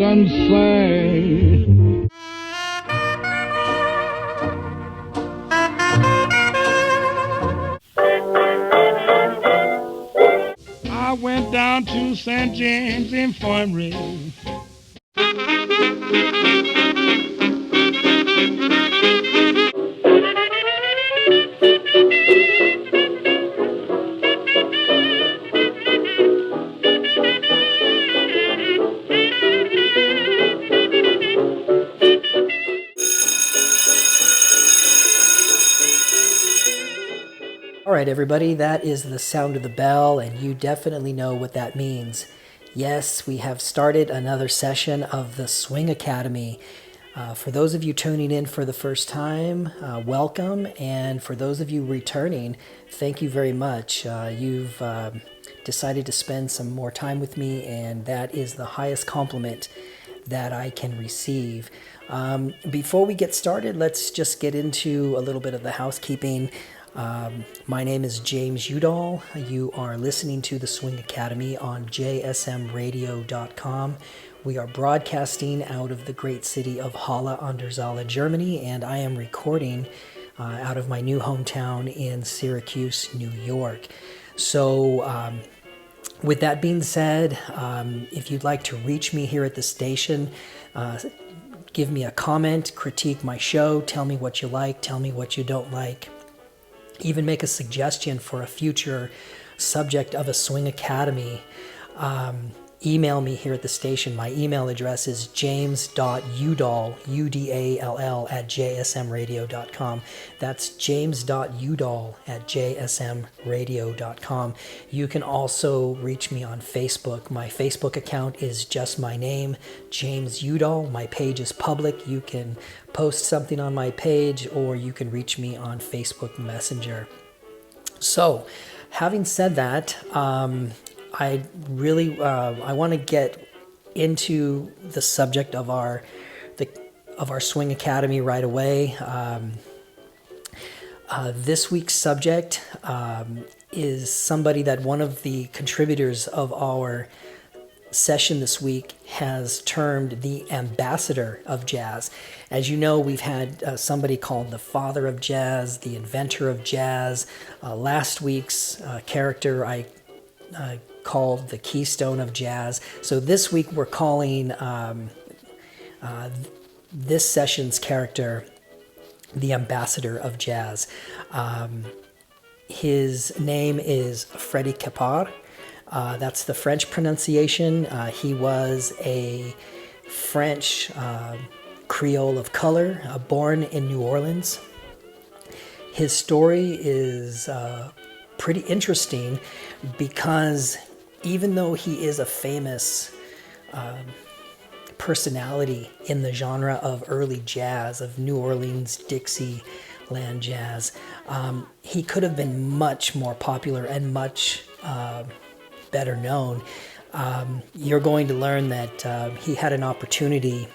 and sang. I went down to St. James Infirmary. All right, everybody, that is the sound of the bell, and you definitely know what that means. Yes, we have started another session of the Swing Academy. For those of you tuning in for the first time, welcome. And for those of you returning, thank you very much. You've decided to spend some more time with me, and that is the highest compliment that I can receive. Before we get started, let's just get into a little bit of the housekeeping. My name is James Udall. You are listening to the Swing Academy on jsmradio.com. We are broadcasting out of the great city of Halle an der Saale, Germany, and I am recording out of my new hometown in Syracuse, New York. So, with that being said, if you'd like to reach me here at the station, give me a comment, critique my show, tell me what you like, tell me what you don't like. Even make a suggestion for a future subject of a Swing Academy. Email me here at the station. My email address is james.udall, UDALL, at jsmradio.com. That's james.udall at jsmradio.com. You can also reach me on Facebook. My Facebook account is just my name, James Udall. My page is public. You can post something on my page, or you can reach me on Facebook Messenger. So, having said that, I want to get into the subject of our Swing Academy right away. This week's subject is somebody that one of the contributors of our session this week has termed the ambassador of jazz. As you know, we've had somebody called the father of jazz, the inventor of jazz. Last week's character I called the keystone of jazz. So this week we're calling this session's character the ambassador of jazz. His name is Freddie Keppard. That's the French pronunciation. He was a French Creole of color, born in New Orleans. His story is pretty interesting because even though he is a famous personality in the genre of early jazz, of New Orleans, Dixieland jazz, he could have been much more popular and much better known. You're going to learn that he had an opportunity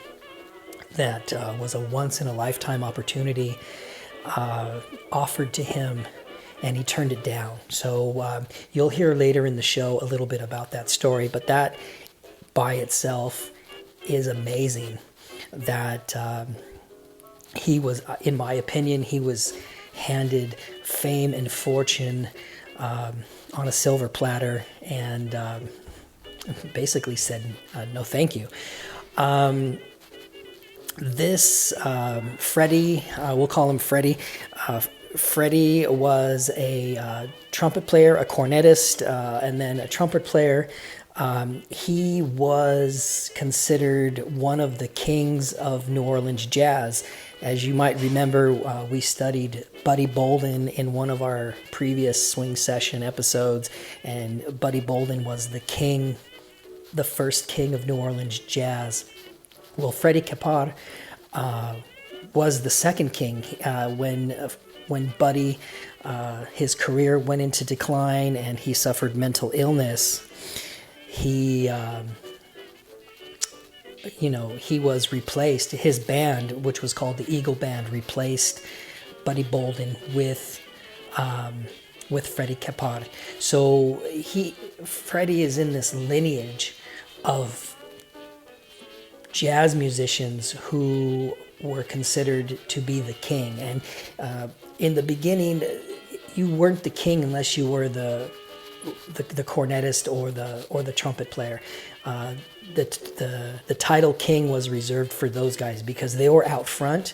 that was a once-in-a-lifetime opportunity offered to him, and he turned it down. So you'll hear later in the show a little bit about that story, but that by itself is amazing. That he was, in my opinion, he was handed fame and fortune on a silver platter, and basically said, no thank you. Freddie, we'll call him Freddie. Freddie was a trumpet player, a cornetist, and then a trumpet player. He was considered one of the kings of New Orleans jazz. As you might remember, we studied Buddy Bolden in one of our previous swing session episodes, and Buddy Bolden was the king, the first king of New Orleans jazz. Well, Freddie Keppard was the second king when Buddy, his career went into decline and he suffered mental illness. He was replaced. His band, which was called the Eagle Band, replaced Buddy Bolden with Freddie Keppard. So Freddie is in this lineage of jazz musicians who were considered to be the king. And in the beginning, you weren't the king unless you were the cornetist or the trumpet player. The title king was reserved for those guys because they were out front.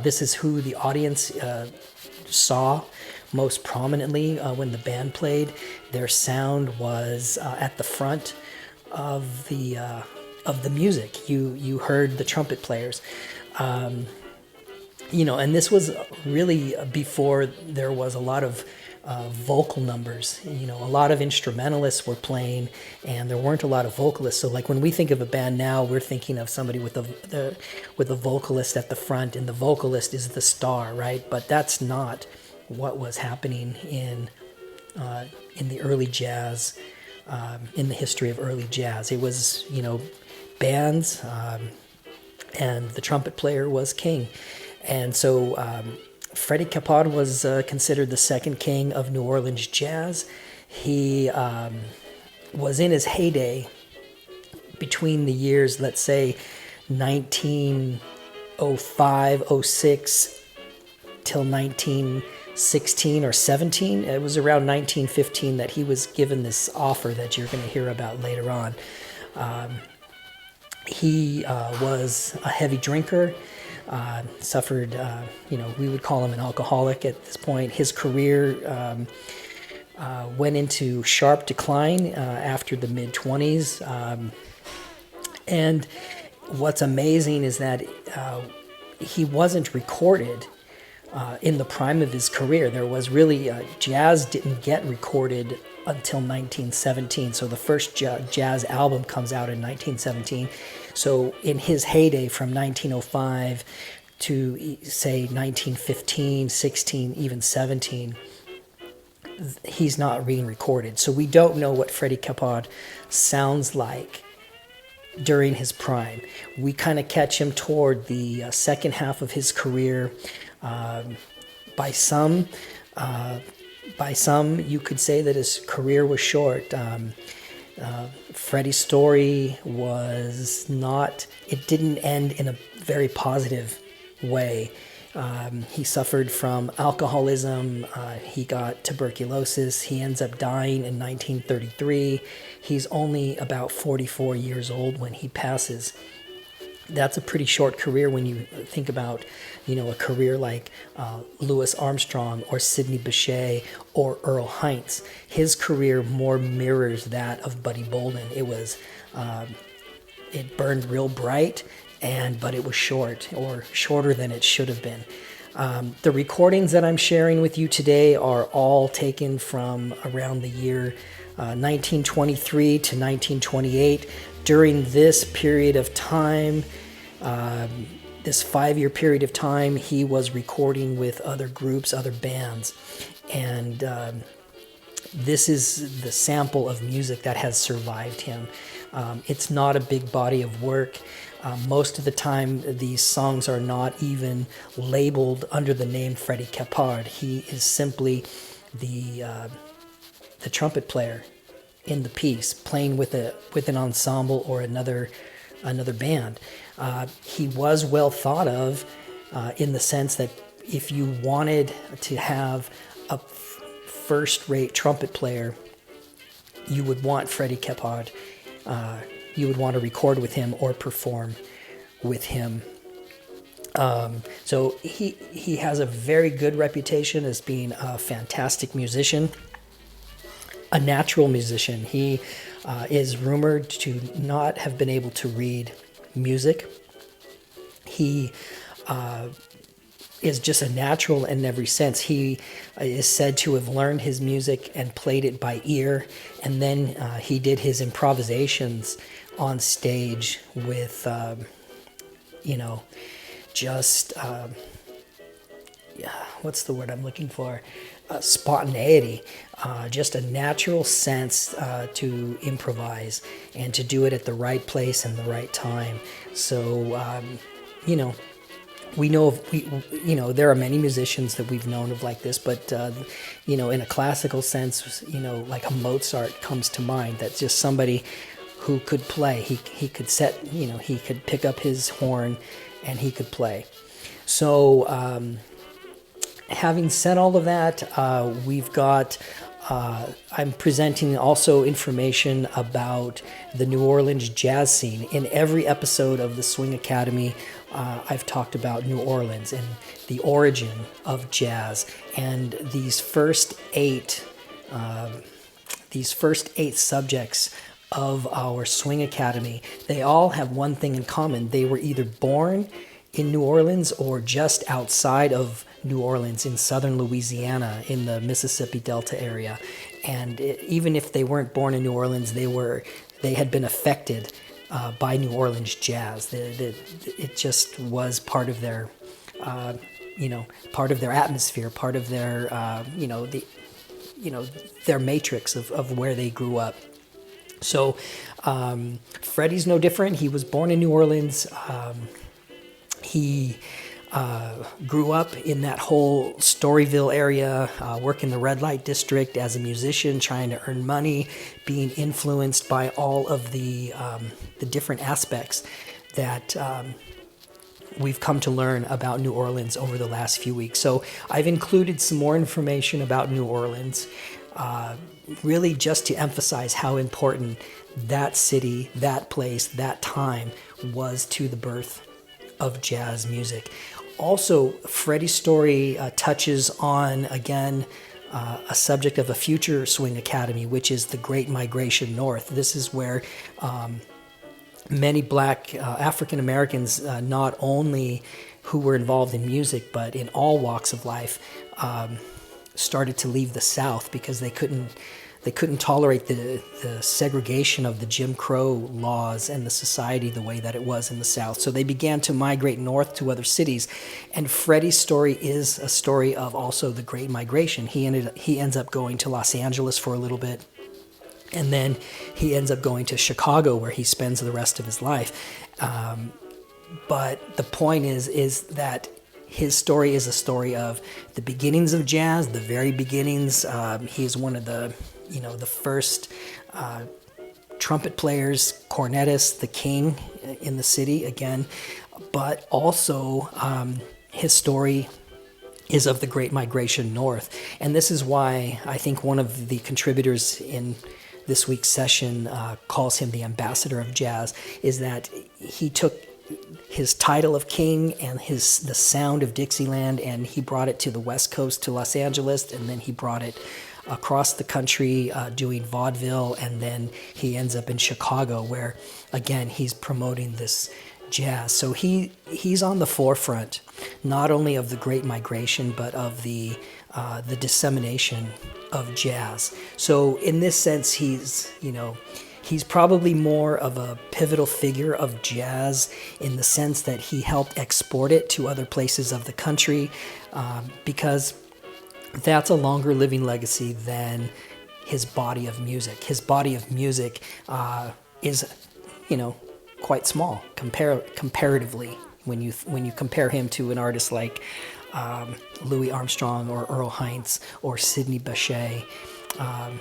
This is who the audience saw most prominently when the band played. Their sound was at the front of the music. You heard the trumpet players. And this was really before there was a lot of vocal numbers. A lot of instrumentalists were playing, and there weren't a lot of vocalists. So, like when we think of a band now, we're thinking of somebody with a vocalist at the front, and the vocalist is the star, right? But that's not what was happening in the early jazz, in the history of early jazz. It was bands, and the trumpet player was king. And so Freddie Keppard was considered the second king of New Orleans jazz. He was in his heyday between the years, let's say, 1905, 06 till 1916 or 17. It was around 1915 that he was given this offer that you're going to hear about later on. He was a heavy drinker. Suffered, we would call him an alcoholic at this point. His career went into sharp decline after the mid-20s. And what's amazing is that he wasn't recorded in the prime of his career. There was really, jazz didn't get recorded until 1917. So the first jazz album comes out in 1917. So in his heyday from 1905 to say 1915, 16, even 17, he's not being recorded. So we don't know what Freddie Keppard sounds like during his prime. We kind of catch him toward the second half of his career. By some, you could say that his career was short. Freddie's story was not, it didn't end in a very positive way. He suffered from alcoholism. He got tuberculosis. He ends up dying in 1933. He's only about 44 years old when he passes. That's a pretty short career when you think about, a career like Louis Armstrong or Sidney Bechet or Earl Hines. His career more mirrors that of Buddy Bolden. It was, it burned real bright, but it was short, or shorter than it should have been. The recordings that I'm sharing with you today are all taken from around the year 1923 to 1928. During this period of time, this 5-year period of time, he was recording with other groups, other bands. And this is the sample of music that has survived him. It's not a big body of work. Most of the time, these songs are not even labeled under the name Freddie Keppard. He is simply the trumpet player in the piece, playing with an ensemble or another band. He was well thought of in the sense that if you wanted to have a first-rate trumpet player, you would want Freddie Keppard. You would want to record with him or perform with him. So he has a very good reputation as being a fantastic musician, a natural musician. He is rumored to not have been able to read music. He is just a natural in every sense. He is said to have learned his music and played it by ear, and then he did his improvisations on stage with, what's the word I'm looking for? Spontaneity, just a natural sense to improvise and to do it at the right place and the right time. So, we know there are many musicians that we've known of like this, but in a classical sense, like a Mozart comes to mind. That's just somebody who could play. He could he could pick up his horn and he could play. So having said all of that, we've got, I'm presenting also information about the New Orleans jazz scene. In every episode of the Swing Academy, I've talked about New Orleans and the origin of jazz. And these first eight subjects of our Swing Academy, they all have one thing in common. They were either born in New Orleans or just outside of New Orleans in southern Louisiana in the Mississippi Delta area. And even if they weren't born in New Orleans, they had been affected by New Orleans jazz. It just was part of their, part of their atmosphere, part of their, their matrix of where they grew up. So Freddie's no different. He was born in New Orleans. He grew up in that whole Storyville area, working the red light district as a musician, trying to earn money, being influenced by all of the different aspects that we've come to learn about New Orleans over the last few weeks. So I've included some more information about New Orleans, really just to emphasize how important that city, that place, that time was to the birth of jazz music. Also, Freddie's story touches on, again, a subject of a future Swing Academy, which is the Great Migration North. This is where many black African Americans, not only who were involved in music, but in all walks of life, started to leave the South because they couldn't tolerate the segregation of the Jim Crow laws and the society the way that it was in the South. So they began to migrate north to other cities. And Freddie's story is a story of also the Great Migration. He ends up going to Los Angeles for a little bit. And then he ends up going to Chicago, where he spends the rest of his life. But the point is that his story is a story of the beginnings of jazz, the very beginnings. He is one of the first trumpet players, cornetists, the king in the city again. But also his story is of the Great Migration North. And this is why I think one of the contributors in this week's session calls him the ambassador of jazz, is that he took his title of king and the sound of Dixieland, and he brought it to the West Coast, to Los Angeles, and then he brought it across the country doing vaudeville, and then he ends up in Chicago, where again he's promoting this jazz. So he's on the forefront not only of the Great Migration, but of the dissemination of jazz. So in this sense, he's probably more of a pivotal figure of jazz in the sense that he helped export it to other places of the country, because that's a longer living legacy than his body of music. His body of music is, quite small comparatively when you compare him to an artist like Louis Armstrong or Earl Hines or Sidney Bechet. I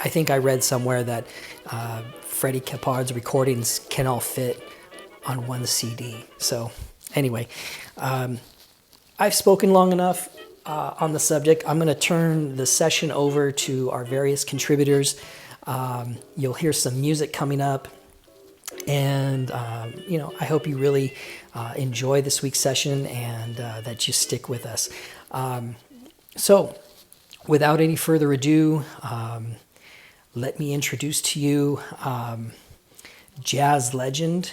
think I read somewhere that Freddie Keppard's recordings can all fit on one CD. So anyway, I've spoken long enough on the subject. I'm going to turn the session over to our various contributors. You'll hear some music coming up. And, I hope you really enjoy this week's session and that you stick with us. So without any further ado, let me introduce to you jazz legend,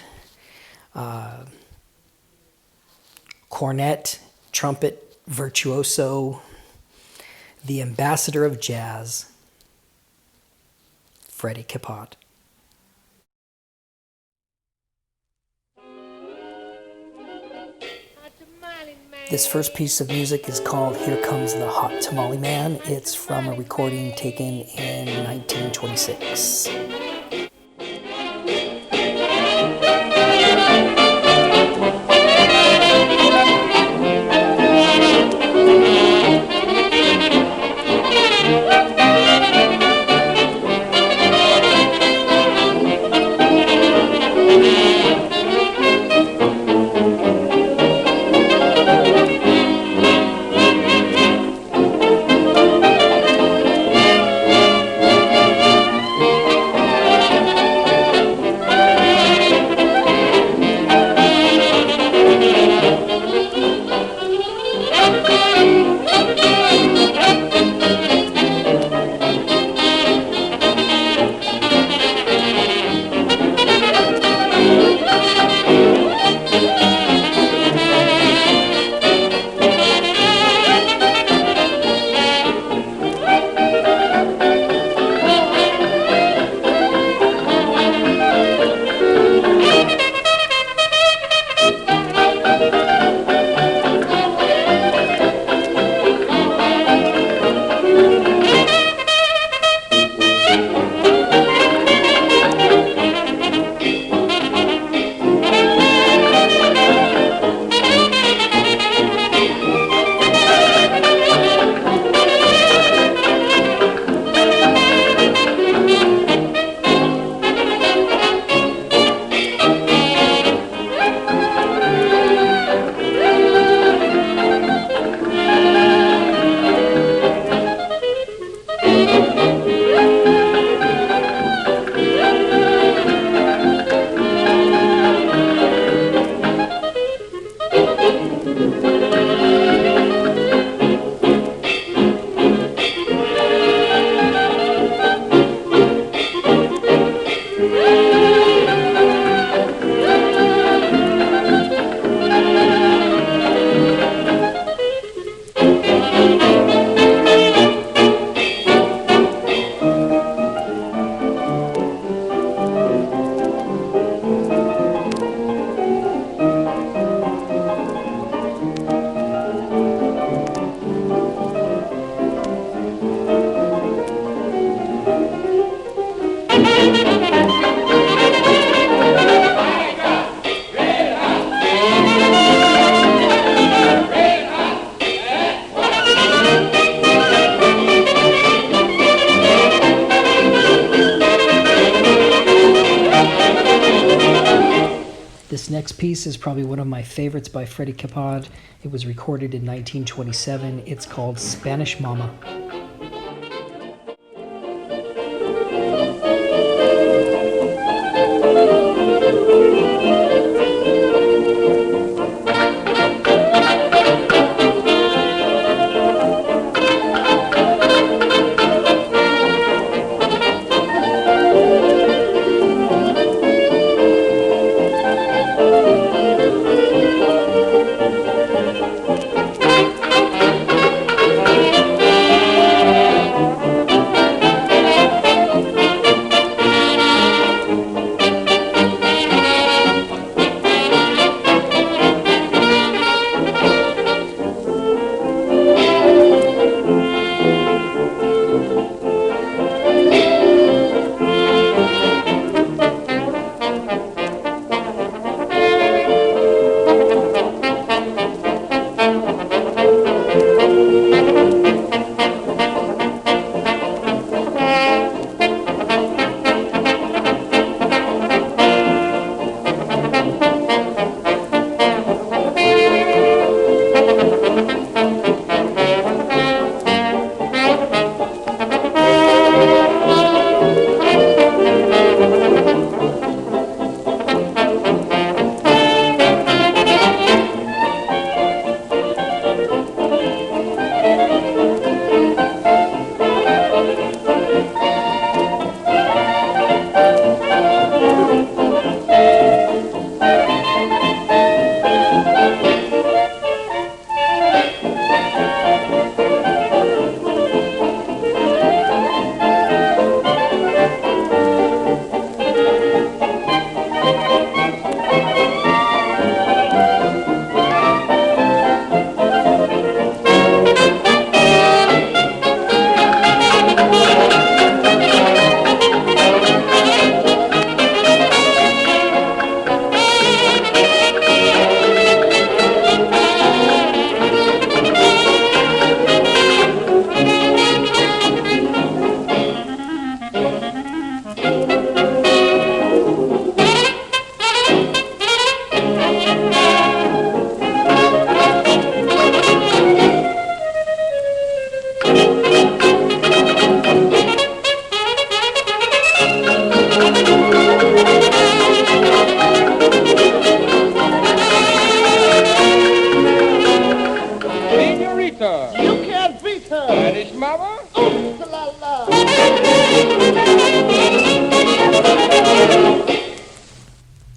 cornet, trumpet virtuoso, the ambassador of jazz, Freddie Keppard. This first piece of music is called Here Comes the Hot Tamale Man. It's from a recording taken in 1926. This next piece is probably one of my favorites by Freddie Keppard. It was recorded in 1927. It's called Spanish Mama.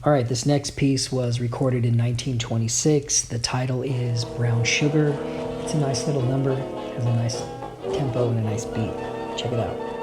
All right, this next piece was recorded in 1926. The title is Brown Sugar. It's a nice little number, has a nice tempo and a nice beat. Check it out.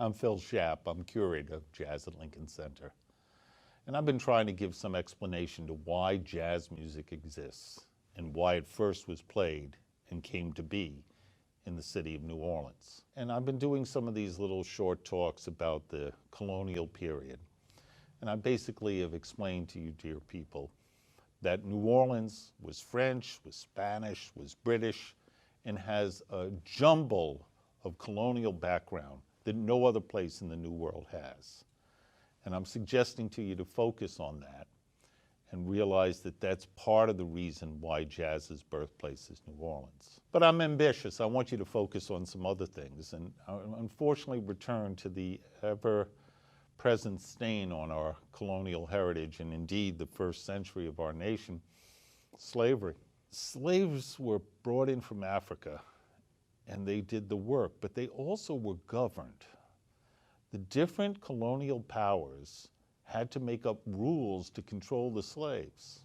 I'm Phil Schaap. I'm curator of Jazz at Lincoln Center. And I've been trying to give some explanation to why jazz music exists and why it first was played and came to be in the city of New Orleans. And I've been doing some of these little short talks about the colonial period. And I basically have explained to you, dear people, that New Orleans was French, was Spanish, was British, and has a jumble of colonial background that no other place in the New World has. And I'm suggesting to you to focus on that and realize that that's part of the reason why jazz's birthplace is New Orleans. But I'm ambitious. I want you to focus on some other things and unfortunately return to the ever-present stain on our colonial heritage and indeed the first century of our nation, slavery. Slaves were brought in from Africa and they did the work, but they also were governed. The different colonial powers had to make up rules to control the slaves.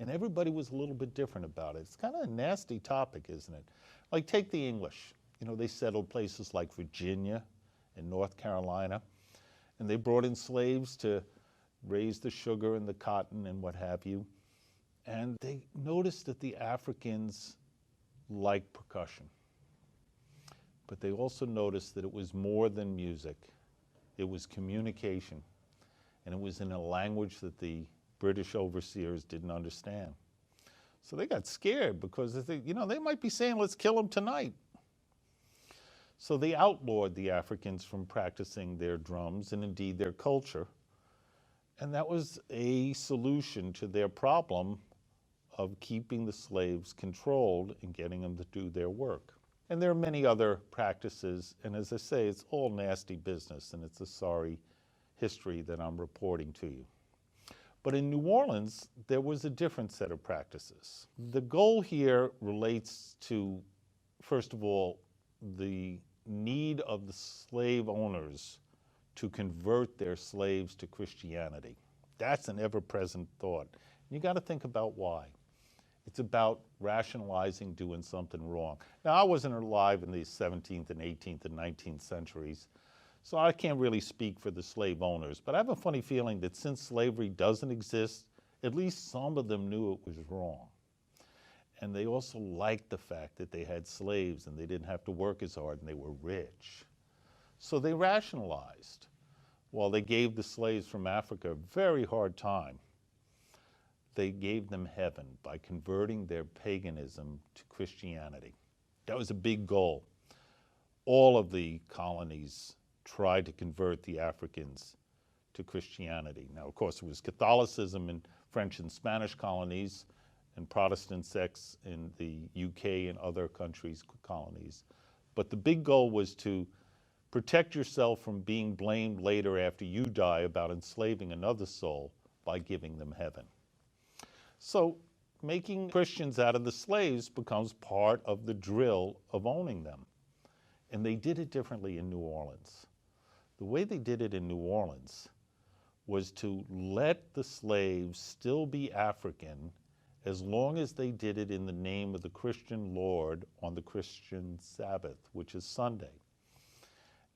And everybody was a little bit different about it. It's kind of a nasty topic, isn't it? Like take the English. You know, they settled places like Virginia and North Carolina, and they brought in slaves to raise the sugar and the cotton and what have you. And they noticed that the Africans liked percussion. But they also noticed that it was more than music. It was communication, and it was in a language that the British overseers didn't understand. So they got scared because they think, you know, they might be saying, let's kill them tonight. So they outlawed the Africans from practicing their drums and indeed their culture. And that was a solution to their problem of keeping the slaves controlled and getting them to do their work. And there are many other practices, and as I say, it's all nasty business, and it's a sorry history that I'm reporting to you. But in New Orleans, there was a different set of practices. The goal here relates to, first of all, the need of the slave owners to convert their slaves to Christianity. That's an ever-present thought. You got to think about why. It's about rationalizing doing something wrong. Now, I wasn't alive in the 17th and 18th and 19th centuries, so I can't really speak for the slave owners, but I have a funny feeling that since slavery doesn't exist, at least some of them knew it was wrong. And they also liked the fact that they had slaves and they didn't have to work as hard and they were rich. So they rationalized, while they gave the slaves from Africa a very hard time. They gave them heaven by converting their paganism to Christianity. That was a big goal. All of the colonies tried to convert the Africans to Christianity. Now, of course, it was Catholicism in French and Spanish colonies and Protestant sects in the UK and other countries' colonies. But the big goal was to protect yourself from being blamed later after you die about enslaving another soul by giving them heaven. So making Christians out of the slaves becomes part of the drill of owning them. And they did it differently in New Orleans. The way they did it in New Orleans was to let the slaves still be African as long as they did it in the name of the Christian Lord on the Christian Sabbath, which is Sunday.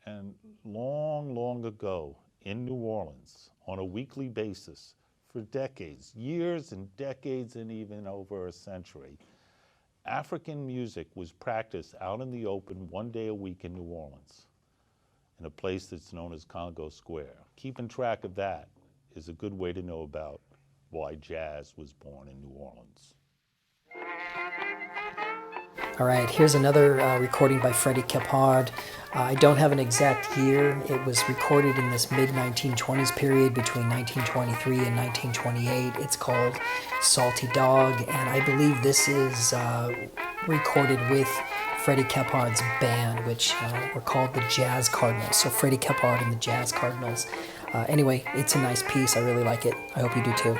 And long, long ago in New Orleans, on a weekly basis, for decades, years and decades and even over a century, African music was practiced out in the open one day a week in New Orleans, in a place that's known as Congo Square. Keeping track of that is a good way to know about why jazz was born in New Orleans. All right, here's another recording by Freddie Keppard. I don't have an exact year. It was recorded in this mid-1920s period between 1923 and 1928. It's called Salty Dog, and I believe this is recorded with Freddie Keppard's band, which were called the Jazz Cardinals. So Freddie Keppard and the Jazz Cardinals. Anyway, it's a nice piece. I really like it. I hope you do too.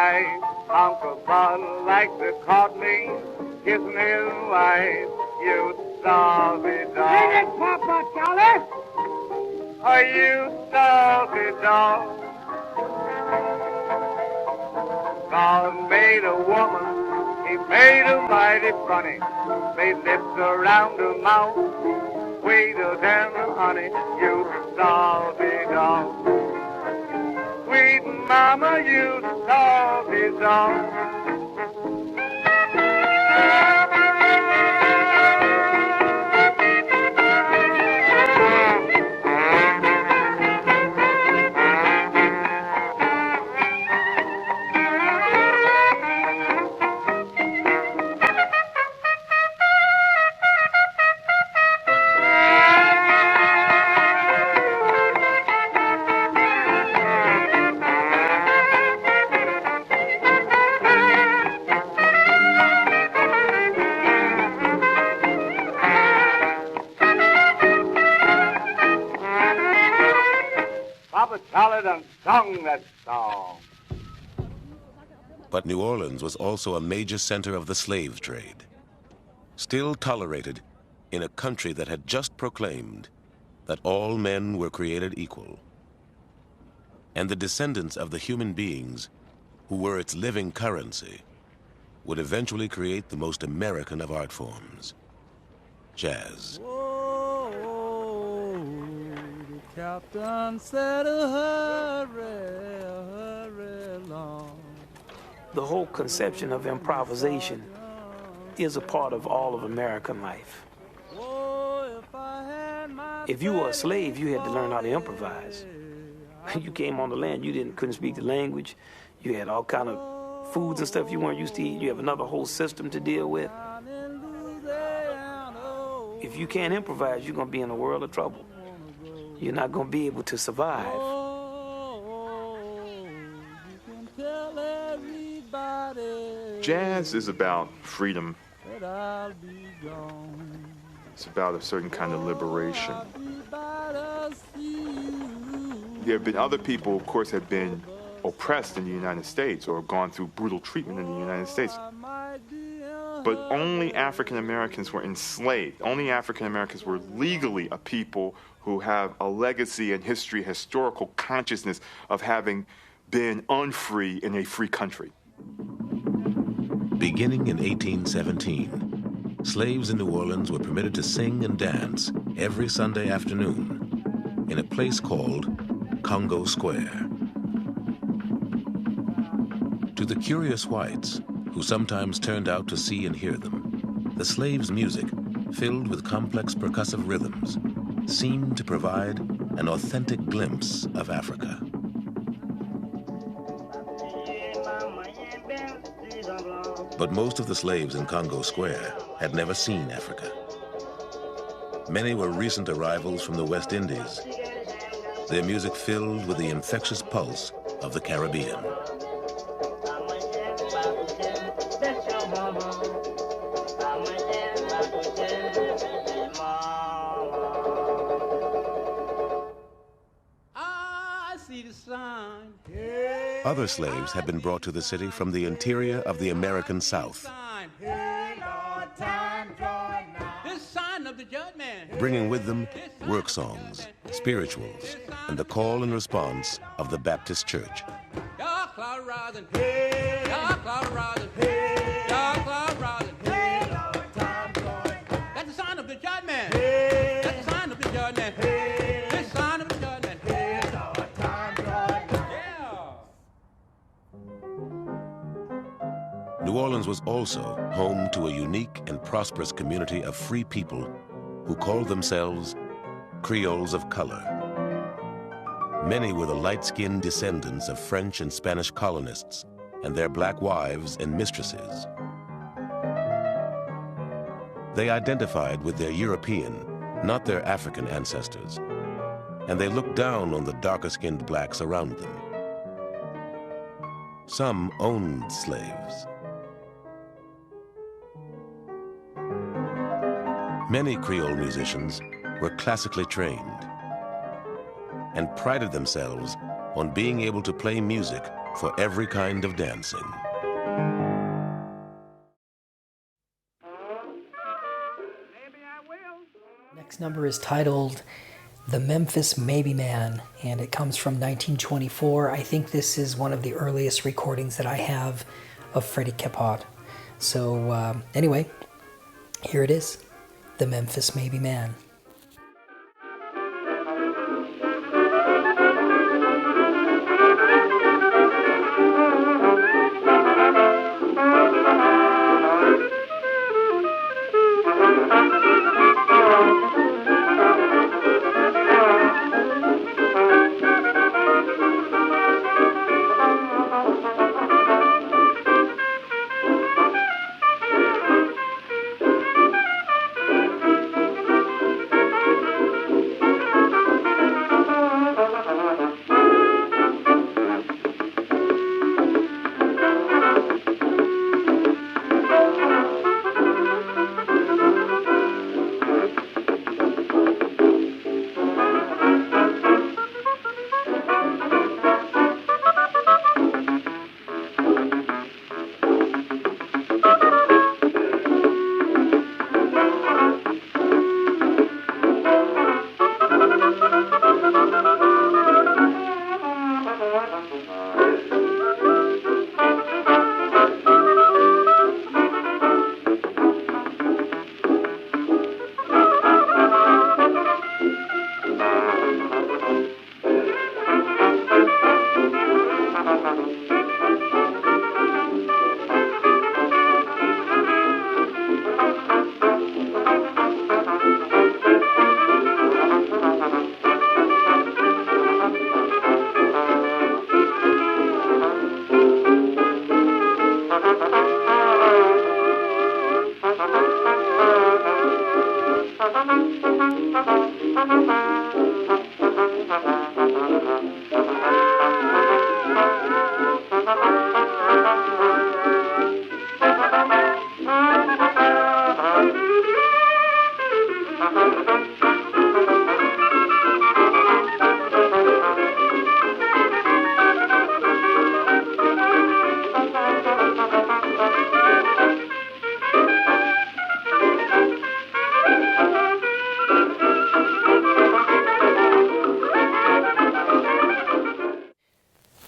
night, Uncle Bud likes to caught me kissing his wife. You salty dog. Sing it, Papa Charlie. Oh, you salty dog. God made a woman, he made her mighty funny. Made lips around her mouth, sweeter than honey. You salty dog. Sweet mama, you salty dog. Papa Charlie done sung that song. But New Orleans was also a major center of the slave trade, still tolerated in a country that had just proclaimed that all men were created equal. And the descendants of the human beings who were its living currency would eventually create the most American of art forms, jazz. Captain said, hurry along. The whole conception of improvisation is a part of all of American life. If you were a slave, you had to learn how to improvise. You came on the land, you couldn't speak the language. You had all kind of foods and stuff you weren't used to eat. You have another whole system to deal with. If you can't improvise, you're gonna be in a world of trouble. You're not going to be able to survive. Jazz is about freedom. It's about a certain kind of liberation. There have been other people, of course, have been oppressed in the United States or gone through brutal treatment in the United States. But only African Americans were enslaved. Only African Americans were legally a people who have a legacy and history, historical consciousness of having been unfree in a free country. Beginning in 1817, slaves in New Orleans were permitted to sing and dance every Sunday afternoon in a place called Congo Square. To the curious whites, who sometimes turned out to see and hear them, the slaves' music, filled with complex percussive rhythms, seemed to provide an authentic glimpse of Africa. But most of the slaves in Congo Square had never seen Africa. Many were recent arrivals from the West Indies, their music filled with the infectious pulse of the Caribbean. Other slaves had been brought to the city from the interior of the American South, bringing with them work songs, spirituals, and the call and response of the Baptist Church. That's the sign of the judgment. That's the sign of the judgment. This sign of the judgment. New Orleans was also home to a unique and prosperous community of free people who called themselves Creoles of color. Many were the light-skinned descendants of French and Spanish colonists and their black wives and mistresses. They identified with their European, not their African ancestors, and they looked down on the darker-skinned blacks around them. Some owned slaves. Many Creole musicians were classically trained and prided themselves on being able to play music for every kind of dancing. Next number is titled The Memphis Maybe Man, and it comes from 1924. I think this is one of the earliest recordings that I have of Freddie Keppard. So anyway, here it is, The Memphis Maybe Man.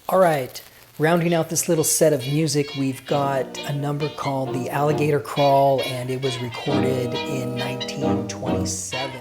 All right, rounding out this little set of music, we've got a number called The Alligator Crawl, and it was recorded in 1927.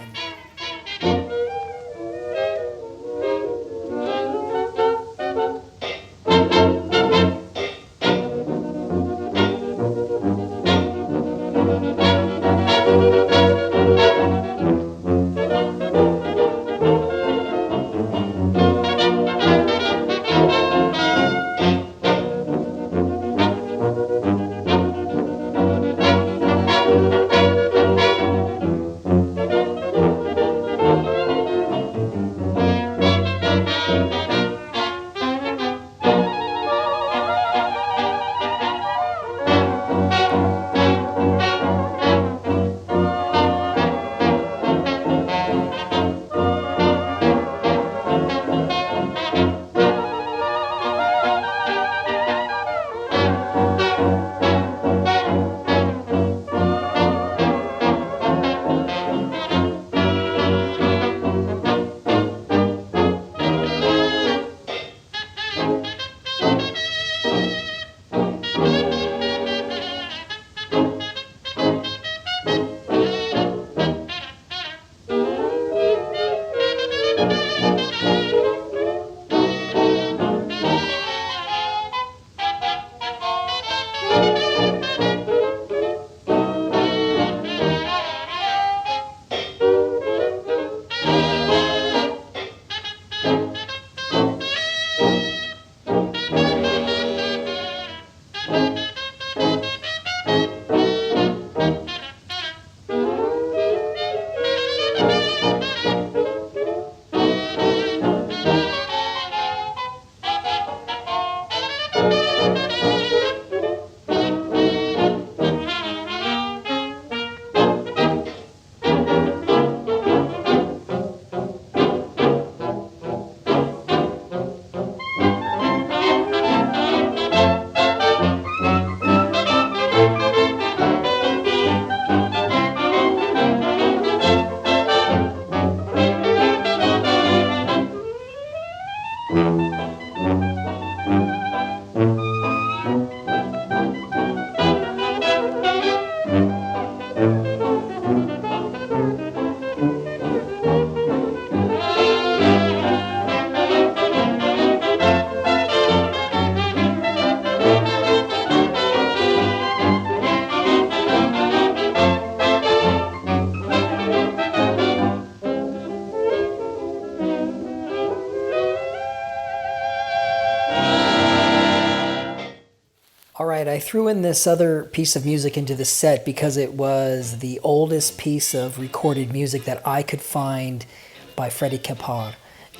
All right, I threw in this other piece of music into the set because it was the oldest piece of recorded music that I could find by Freddie Keppard.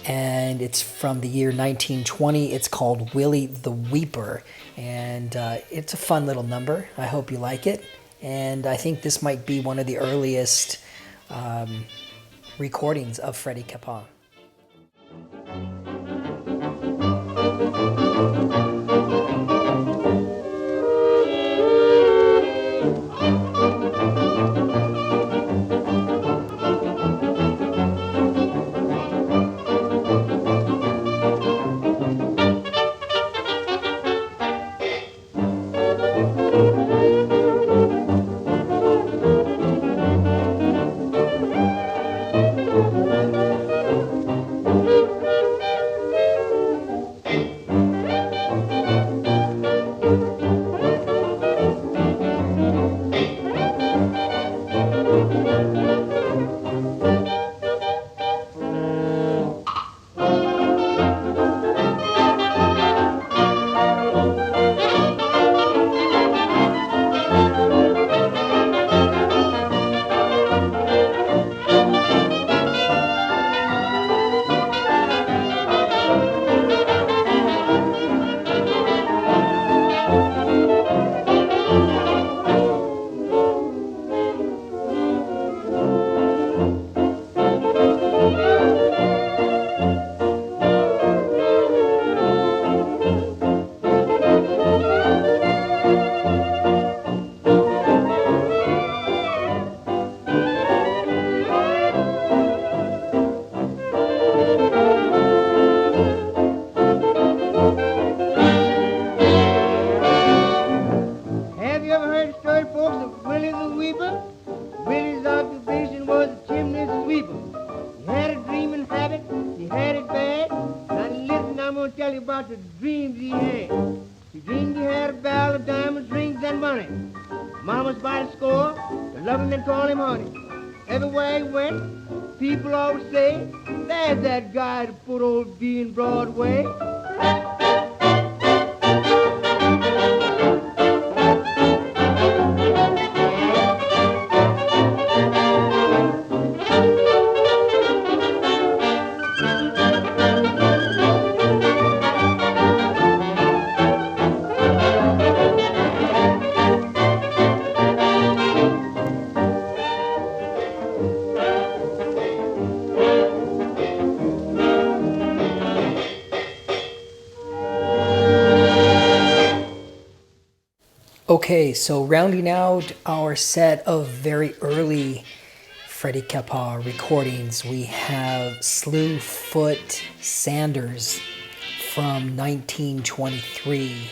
And it's from the year 1920. It's called Willie the Weeper. And it's a fun little number. I hope you like it. And I think this might be one of the earliest recordings of Freddie Keppard. Okay, so rounding out our set of very early Freddie Keppard recordings, we have Slewfoot Sanders from 1923.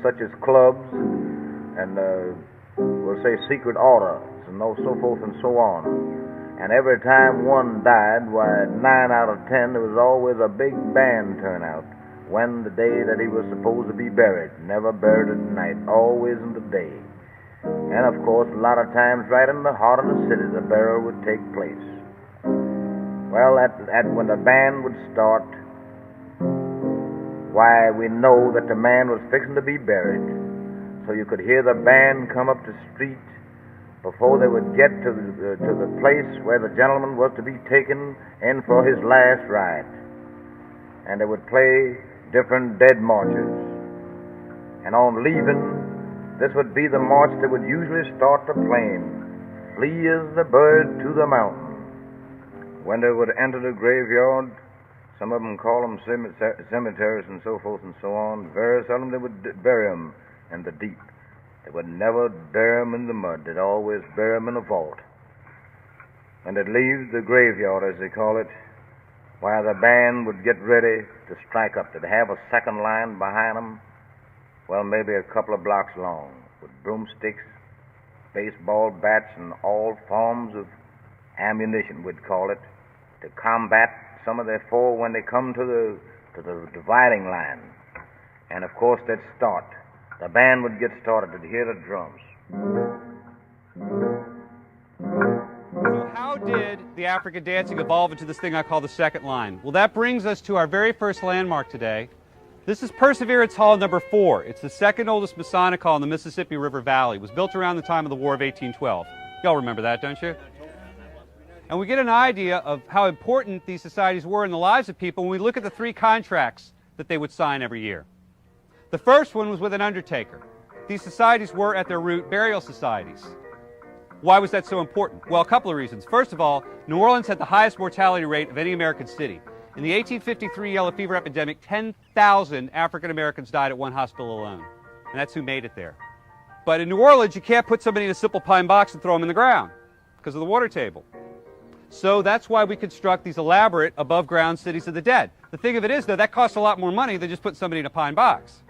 Such as clubs and we'll say secret orders and so forth and so on. And every time one died, why 9 out of 10 there was always a big band turnout when the day that he was supposed to be buried. Never buried at night, always in the day. And of course, a lot of times right in the heart of the city the burial would take place. Well, when the band would start, why, we know that the man was fixing to be buried. So you could hear the band come up the street before they would get to the place where the gentleman was to be taken in for his last ride. And they would play different dead marches. And on leaving, this would be the march that would usually start the plane. Flee as the bird to the mountain. When they would enter the graveyard, some of them call them cemeteries and so forth and so on. Very seldom they would bury them in the deep. They would never bury them in the mud. They'd always bury them in a vault. And they'd leave the graveyard, as they call it, while the band would get ready to strike up. They'd have a second line behind them, well, maybe a couple of blocks long, with broomsticks, baseball bats, and all forms of ammunition, we'd call it, to combat some of their foe when they come to the dividing line. And of course they'd start. The band would get started. They'd hear the drums. So how did the African dancing evolve into this thing I call the second line? Well, that brings us to our very first landmark today. This is Perseverance Hall number 4. It's the second oldest Masonic hall in the Mississippi River Valley. It was built around the time of the War of 1812. Y'all remember that, don't you? And we get an idea of how important these societies were in the lives of people when we look at the 3 contracts that they would sign every year. The first one was with an undertaker. These societies were, at their root, burial societies. Why was that so important? Well, a couple of reasons. First of all, New Orleans had the highest mortality rate of any American city. In the 1853 yellow fever epidemic, 10,000 African Americans died at one hospital alone. And that's who made it there. But in New Orleans, you can't put somebody in a simple pine box and throw them in the ground because of the water table. So that's why we construct these elaborate above-ground cities of the dead. The thing of it is, though, that costs a lot more money than just putting somebody in a pine box.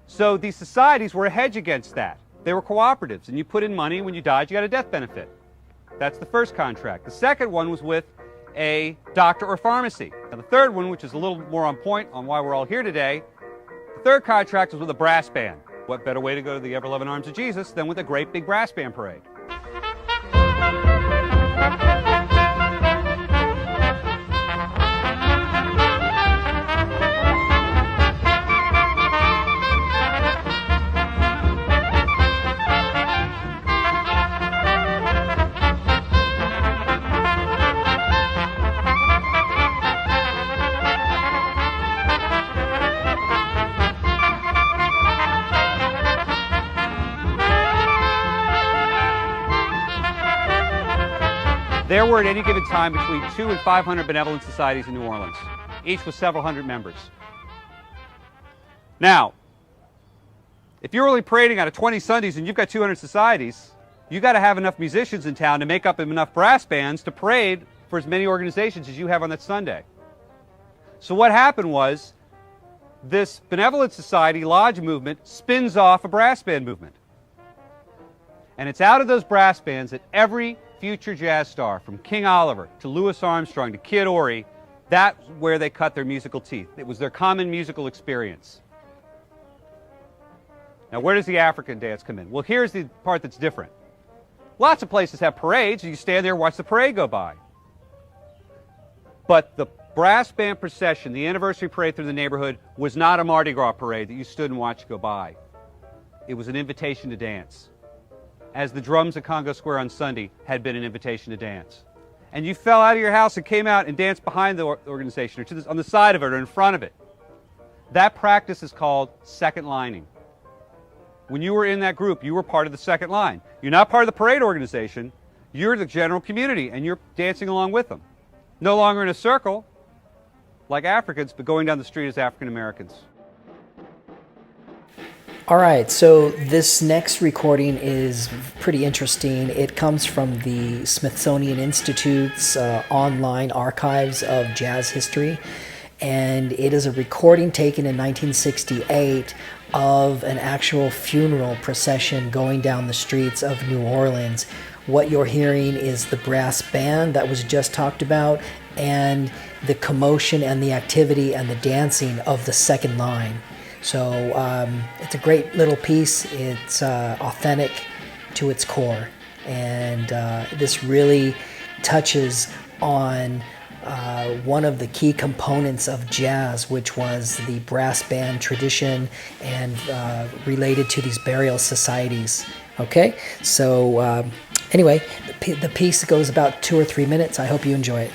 So these societies were a hedge against that. They were cooperatives, and you put in money, when you died, you got a death benefit. That's the first contract. The second one was with a doctor or pharmacy. Now, the third one, which is a little more on point on why we're all here today, the third contract was with a brass band. What better way to go to the ever-loving arms of Jesus than with a great big brass band parade? There were at any given time between 200 and 500 benevolent societies in New Orleans, each with several hundred members. Now, if you're only parading out of 20 Sundays and you've got 200 societies, you've got to have enough musicians in town to make up enough brass bands to parade for as many organizations as you have on that Sunday. So what happened was, this benevolent society lodge movement spins off a brass band movement. And it's out of those brass bands that every future jazz star, from King Oliver to Louis Armstrong to Kid Ory, that's where they cut their musical teeth. It was their common musical experience. Now, where does the African dance come in? Well, here's the part that's different. Lots of places have parades, and you stand there and watch the parade go by. But the brass band procession, the anniversary parade through the neighborhood, was not a Mardi Gras parade that you stood and watched go by. It was an invitation to dance, as the drums at Congo Square on Sunday had been an invitation to dance. and you fell out of your house and came out and danced behind the organization, or on the side of it, or in front of it. That practice is called second lining. When you were in that group, you were part of the second line. You're not part of the parade organization. You're the general community, and you're dancing along with them. No longer in a circle, like Africans, but going down the street as African Americans. All right, so this next recording is pretty interesting. It comes from the Smithsonian Institute's online archives of jazz history, and it is a recording taken in 1968 of an actual funeral procession going down the streets of New Orleans. What you're hearing is the brass band that was just talked about, and the commotion and the activity and the dancing of the second line. So it's a great little piece. It's authentic to its core, and this really touches on one of the key components of jazz, which was the brass band tradition and related to these burial societies. Okay, so anyway, the piece goes about 2 or 3 minutes. I hope you enjoy it.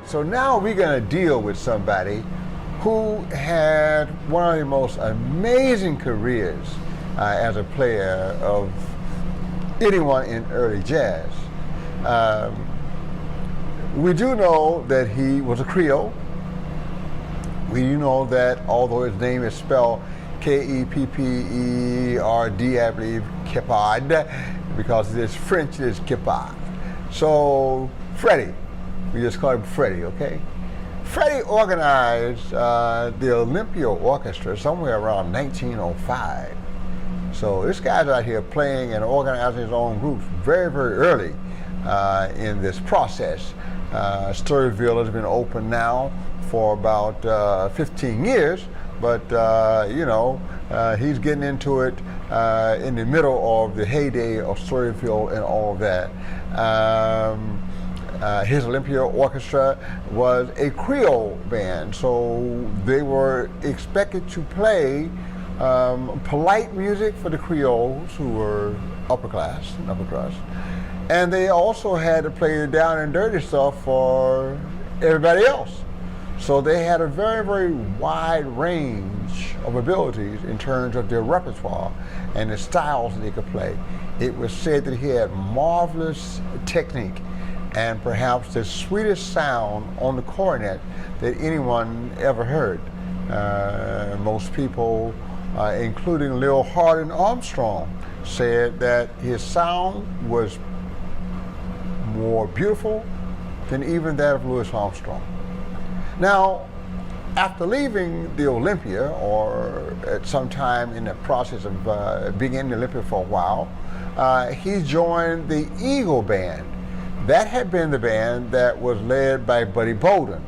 So now we're going to deal with somebody who had one of the most amazing careers as a player of anyone in early jazz. We do know that he was a Creole. We do know that although his name is spelled Kepperd, I believe, Keppard, because it is French, it is Keppard. So Freddie, we just call him Freddie, okay? Freddie organized the Olympia Orchestra somewhere around 1905. So this guy's out here playing and organizing his own groups very, very early in this process. Storyville has been open now for about 15 years, but he's getting into it in the middle of the heyday of Storyville and all of that. His Olympia Orchestra was a Creole band, so they were expected to play polite music for the Creoles, who were upper crust, and they also had to play the down and dirty stuff for everybody else. So they had a very, very wide range of abilities in terms of their repertoire and the styles that they could play. It was said that he had marvelous technique and perhaps the sweetest sound on the cornet that anyone ever heard. Most people, including Lil Hardin Armstrong, said that his sound was more beautiful than even that of Louis Armstrong. Now, after leaving the Olympia, or at some time in the process of being in the Olympia for a while, he joined the Eagle Band. That had been the band that was led by Buddy Bolden.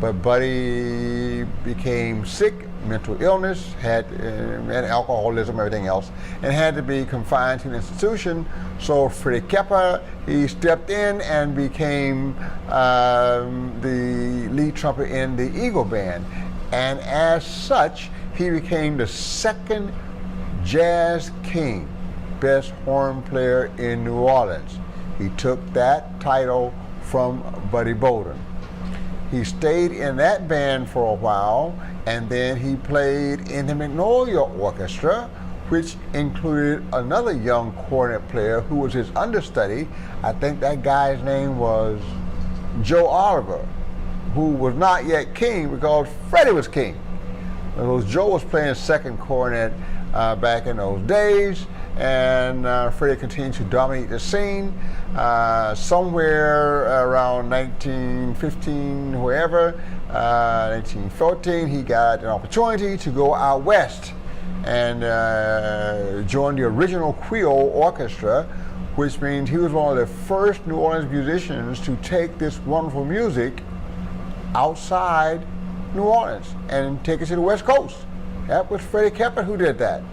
But Buddy became sick, mental illness, had alcoholism, everything else, and had to be confined to an institution. So Freddie Keppard, he stepped in and became the lead trumpet in the Eagle Band. And as such, he became the second Jazz King, best horn player in New Orleans. He took that title from Buddy Bolden. He stayed in that band for a while, and then he played in the Magnolia Orchestra, which included another young cornet player who was his understudy. I think that guy's name was Joe Oliver, who was not yet king because Freddie was king. Joe was playing second cornet back in those days, and Freddie continued to dominate the scene. Somewhere around 1915, wherever, 1914, he got an opportunity to go out west and join the original Creole Orchestra, which means he was one of the first New Orleans musicians to take this wonderful music outside New Orleans and take it to the West Coast. That was Freddie Keppard who did that.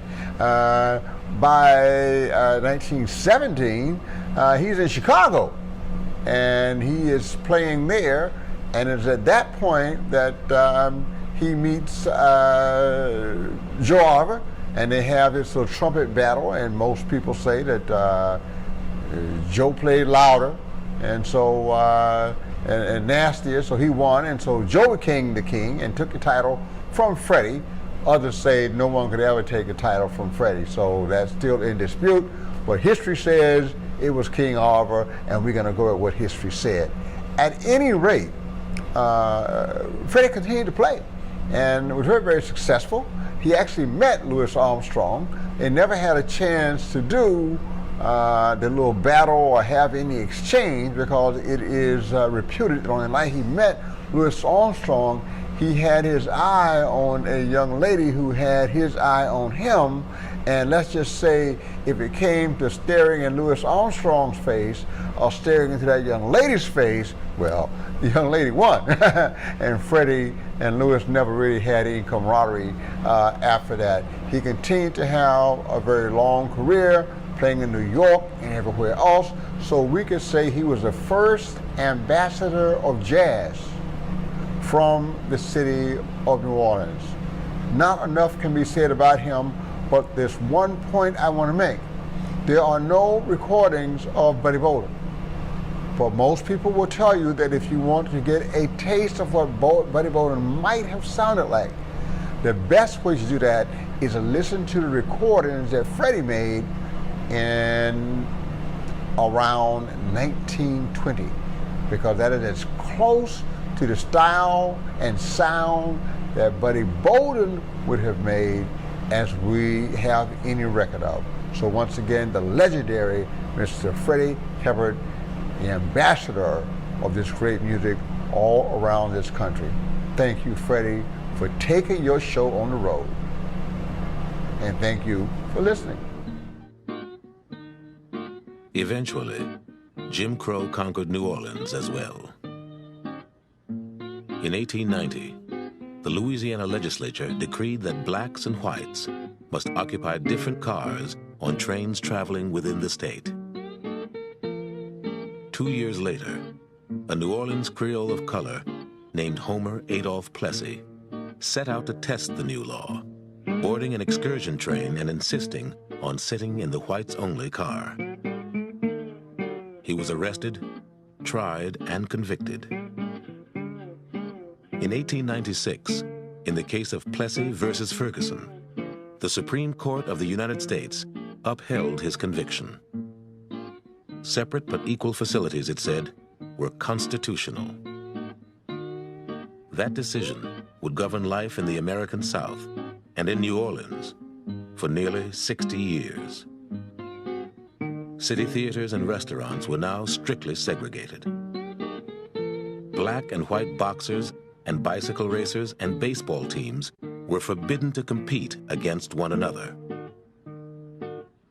By 1917, he's in Chicago, and he is playing there, and it's at that point that he meets Joe Oliver, and they have this little trumpet battle, and most people say that Joe played louder, and so and nastier, so he won, and so Joe became the king and took the title from Freddie. Others say no one could ever take a title from Freddie, so that's still in dispute. But history says it was King Oliver, and we're going to go with what history said. At any rate, Freddie continued to play and was very, very successful. He actually met Louis Armstrong and never had a chance to do the little battle or have any exchange, because it is reputed that on the night he met Louis Armstrong, he had his eye on a young lady who had his eye on him, and let's just say if it came to staring in Louis Armstrong's face or staring into that young lady's face, well, the young lady won. And Freddie and Louis never really had any camaraderie after that. He continued to have a very long career playing in New York and everywhere else, so we could say he was the first ambassador of jazz from the city of New Orleans. Not enough can be said about him, but there's one point I want to make. There are no recordings of Buddy Bolden. But most people will tell you that if you want to get a taste of what Buddy Bolden might have sounded like, the best way to do that is to listen to the recordings that Freddie made in around 1920, because that is as close to the style and sound that Buddy Bolden would have made as we have any record of. So once again, the legendary Mr. Freddie Keppard, the ambassador of this great music all around this country. Thank you, Freddie, for taking your show on the road. And thank you for listening. Eventually, Jim Crow conquered New Orleans as well. In 1890, the Louisiana legislature decreed that blacks and whites must occupy different cars on trains traveling within the state. 2 years later, a New Orleans Creole of color named Homer Adolph Plessy set out to test the new law, boarding an excursion train and insisting on sitting in the whites-only car. He was arrested, tried, and convicted. In 1896, in the case of Plessy versus Ferguson, the Supreme Court of the United States upheld his conviction. Separate but equal facilities, it said, were constitutional. That decision would govern life in the American South and in New Orleans for nearly 60 years. City theaters and restaurants were now strictly segregated. Black and white boxers and bicycle racers and baseball teams were forbidden to compete against one another.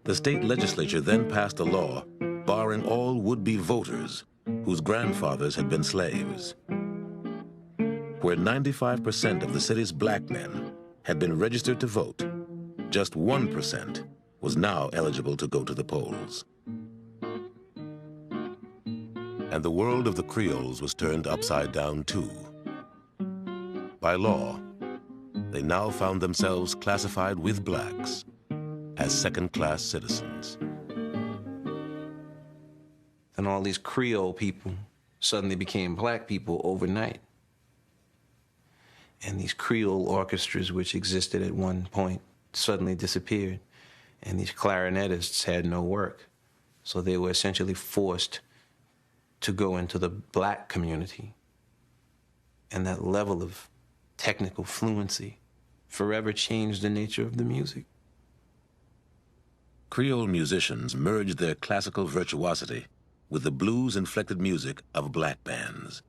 The state legislature then passed a law barring all would-be voters whose grandfathers had been slaves. Where 95% of the city's black men had been registered to vote, just 1% was now eligible to go to the polls. And the world of the Creoles was turned upside down too. By law, they now found themselves classified with blacks as second-class citizens. And all these Creole people suddenly became black people overnight. And these Creole orchestras, which existed at one point, suddenly disappeared. And these clarinetists had no work. So they were essentially forced to go into the black community. And that level of technical fluency forever changed the nature of the music. Creole musicians merged their classical virtuosity with the blues-inflected music of black bands.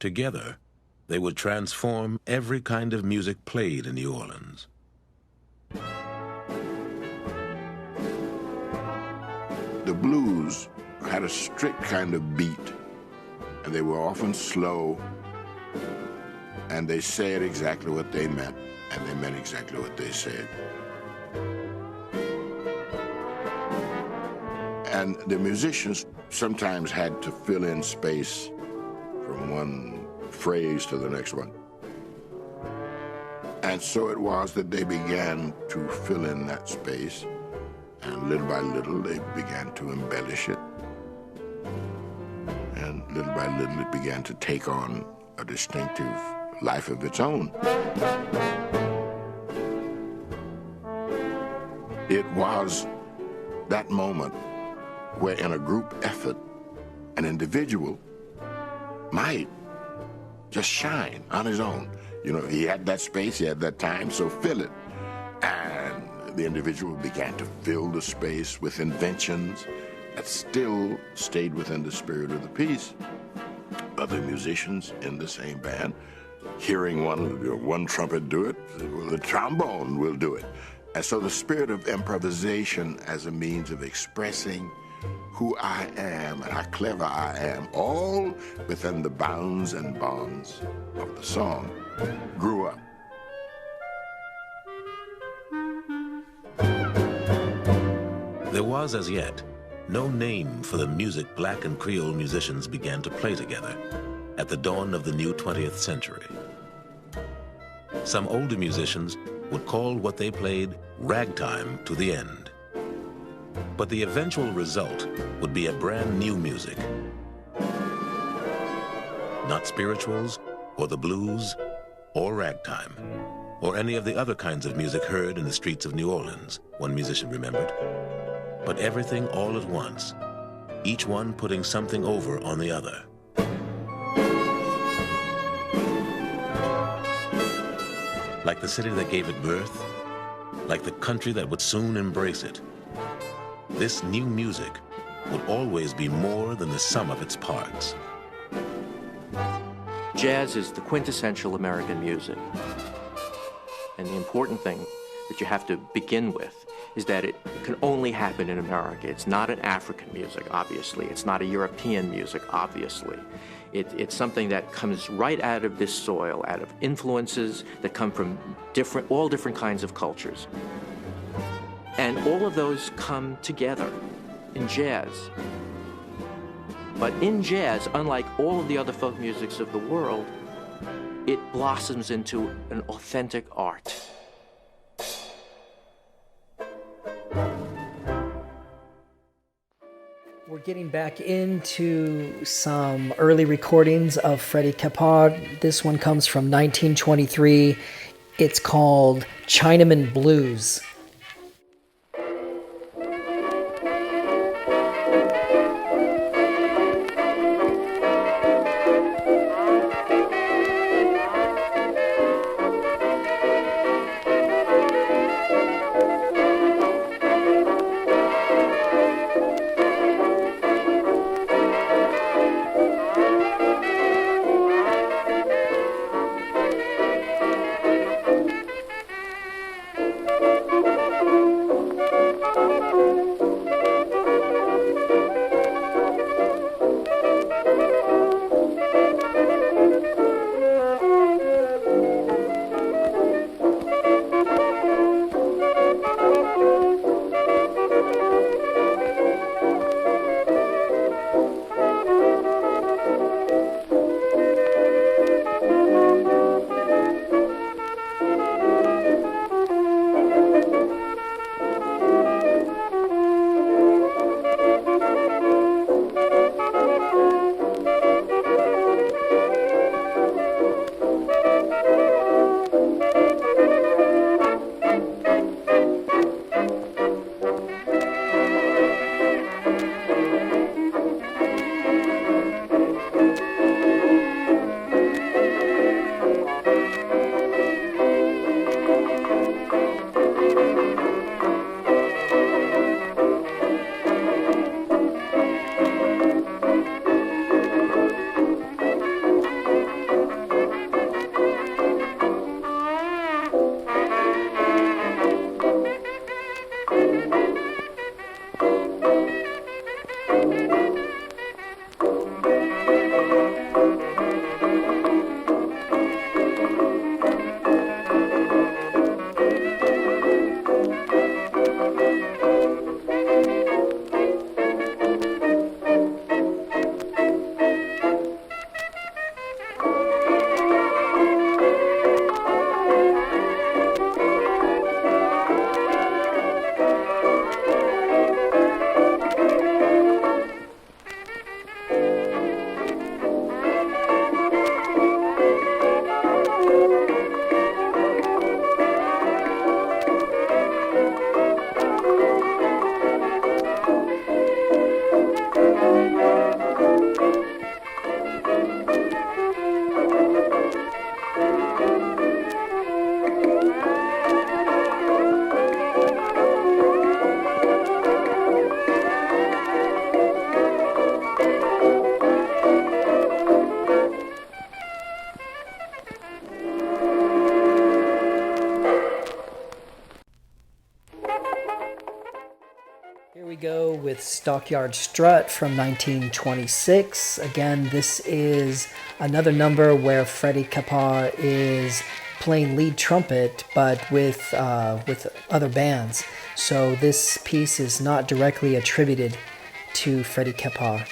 Together, they would transform every kind of music played in New Orleans. The blues had a strict kind of beat, and they were often slow, and they said exactly what they meant, and they meant exactly what they said. And the musicians sometimes had to fill in space from one phrase to the next one. And so it was that they began to fill in that space, and little by little they began to embellish it. And little by little it began to take on a distinctive life of its own. It was that moment where in a group effort, an individual might just shine on his own. You know, he had that space, he had that time, so fill it. And the individual began to fill the space with inventions that still stayed within the spirit of the piece. Other musicians in the same band, hearing one trumpet do it, well, the trombone will do it. And so the spirit of improvisation as a means of expressing who I am and how clever I am, all within the bounds and bonds of the song, grew up. There was, as yet, no name for the music black and Creole musicians began to play together at the dawn of the new 20th century. Some older musicians would call what they played ragtime to the end. But the eventual result would be a brand new music. Not spirituals, or the blues, or ragtime, or any of the other kinds of music heard in the streets of New Orleans, one musician remembered. But everything all at once, each one putting something over on the other. Like the city that gave it birth, like the country that would soon embrace it, this new music would always be more than the sum of its parts. Jazz is the quintessential American music. And the important thing that you have to begin with is that it can only happen in America. It's not an African music, obviously. It's not a European music, obviously. It's something that comes right out of this soil, out of influences that come from all different kinds of cultures. And all of those come together in jazz. But in jazz, unlike all of the other folk musics of the world, it blossoms into an authentic art. We're getting back into some early recordings of Freddie Keppard. This one comes from 1923. It's called Chinaman Blues. Go with Stockyard Strut from 1926. Again, this is another number where Freddie Keppard is playing lead trumpet, but with other bands. So this piece is not directly attributed to Freddie Keppard.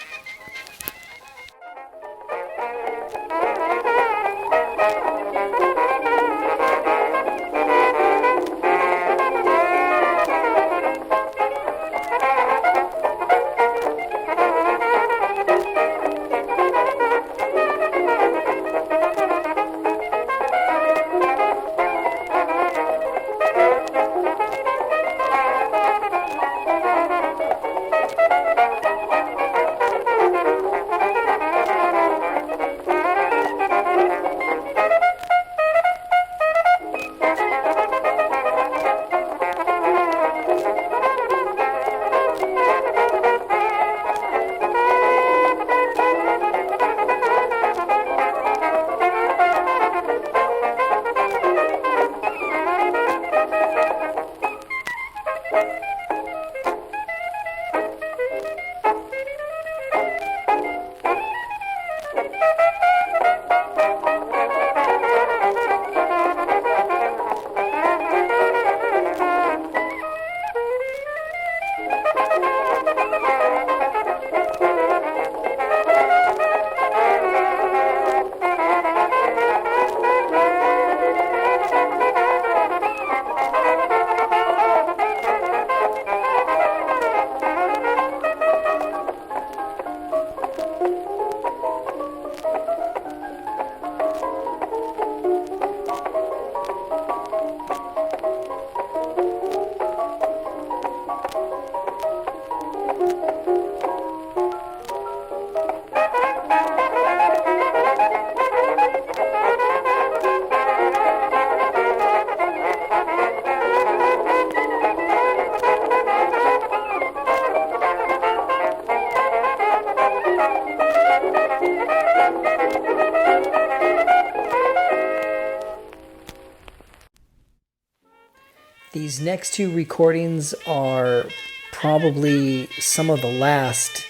These next two recordings are probably some of the last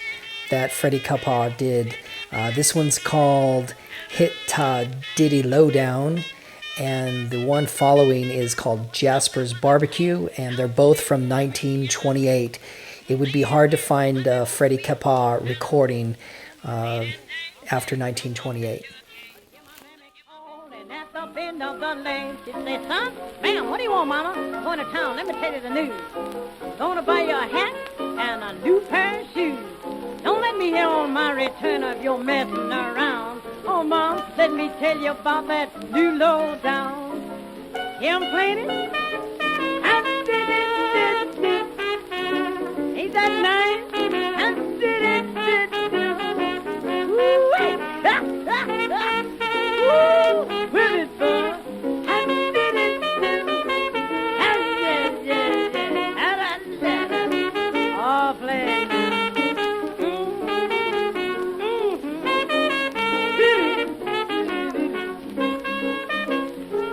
that Freddie Keppard did. This one's called Hit Ta Diddy Lowdown, and the one following is called Jasper's Barbecue, and they're both from 1928. It would be hard to find a Freddie Keppard recording after 1928. Up end of the lane, she said, son, ma'am, what do you want, mama? I'm going to town, let me tell you the news. Gonna buy you a hat and a new pair of shoes. Don't let me hear on my return of your messing around. Oh, mom, let me tell you about that new lowdown. Hear 'em playing it? Ain't that nice? Woo-wee! Woo! With it, boy. Oh, play now.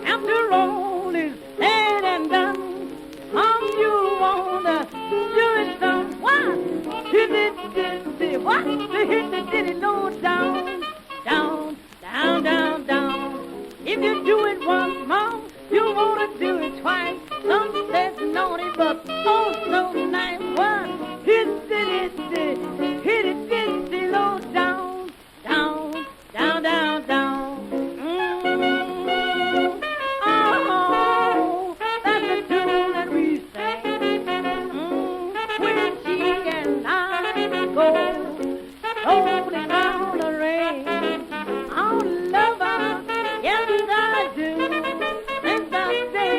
After all is said and done, you wanna do it some. What? What? Hit the diddy low down, down, down, down, down. If you do it once more, you wanna do it twice. Some says naughty, but oh so nice. What? Hit it low down, down, down, down, down. Oh, that's the tune that we sing. When she and I go rolling down the rain. Oh, lover, yes I do. Since that day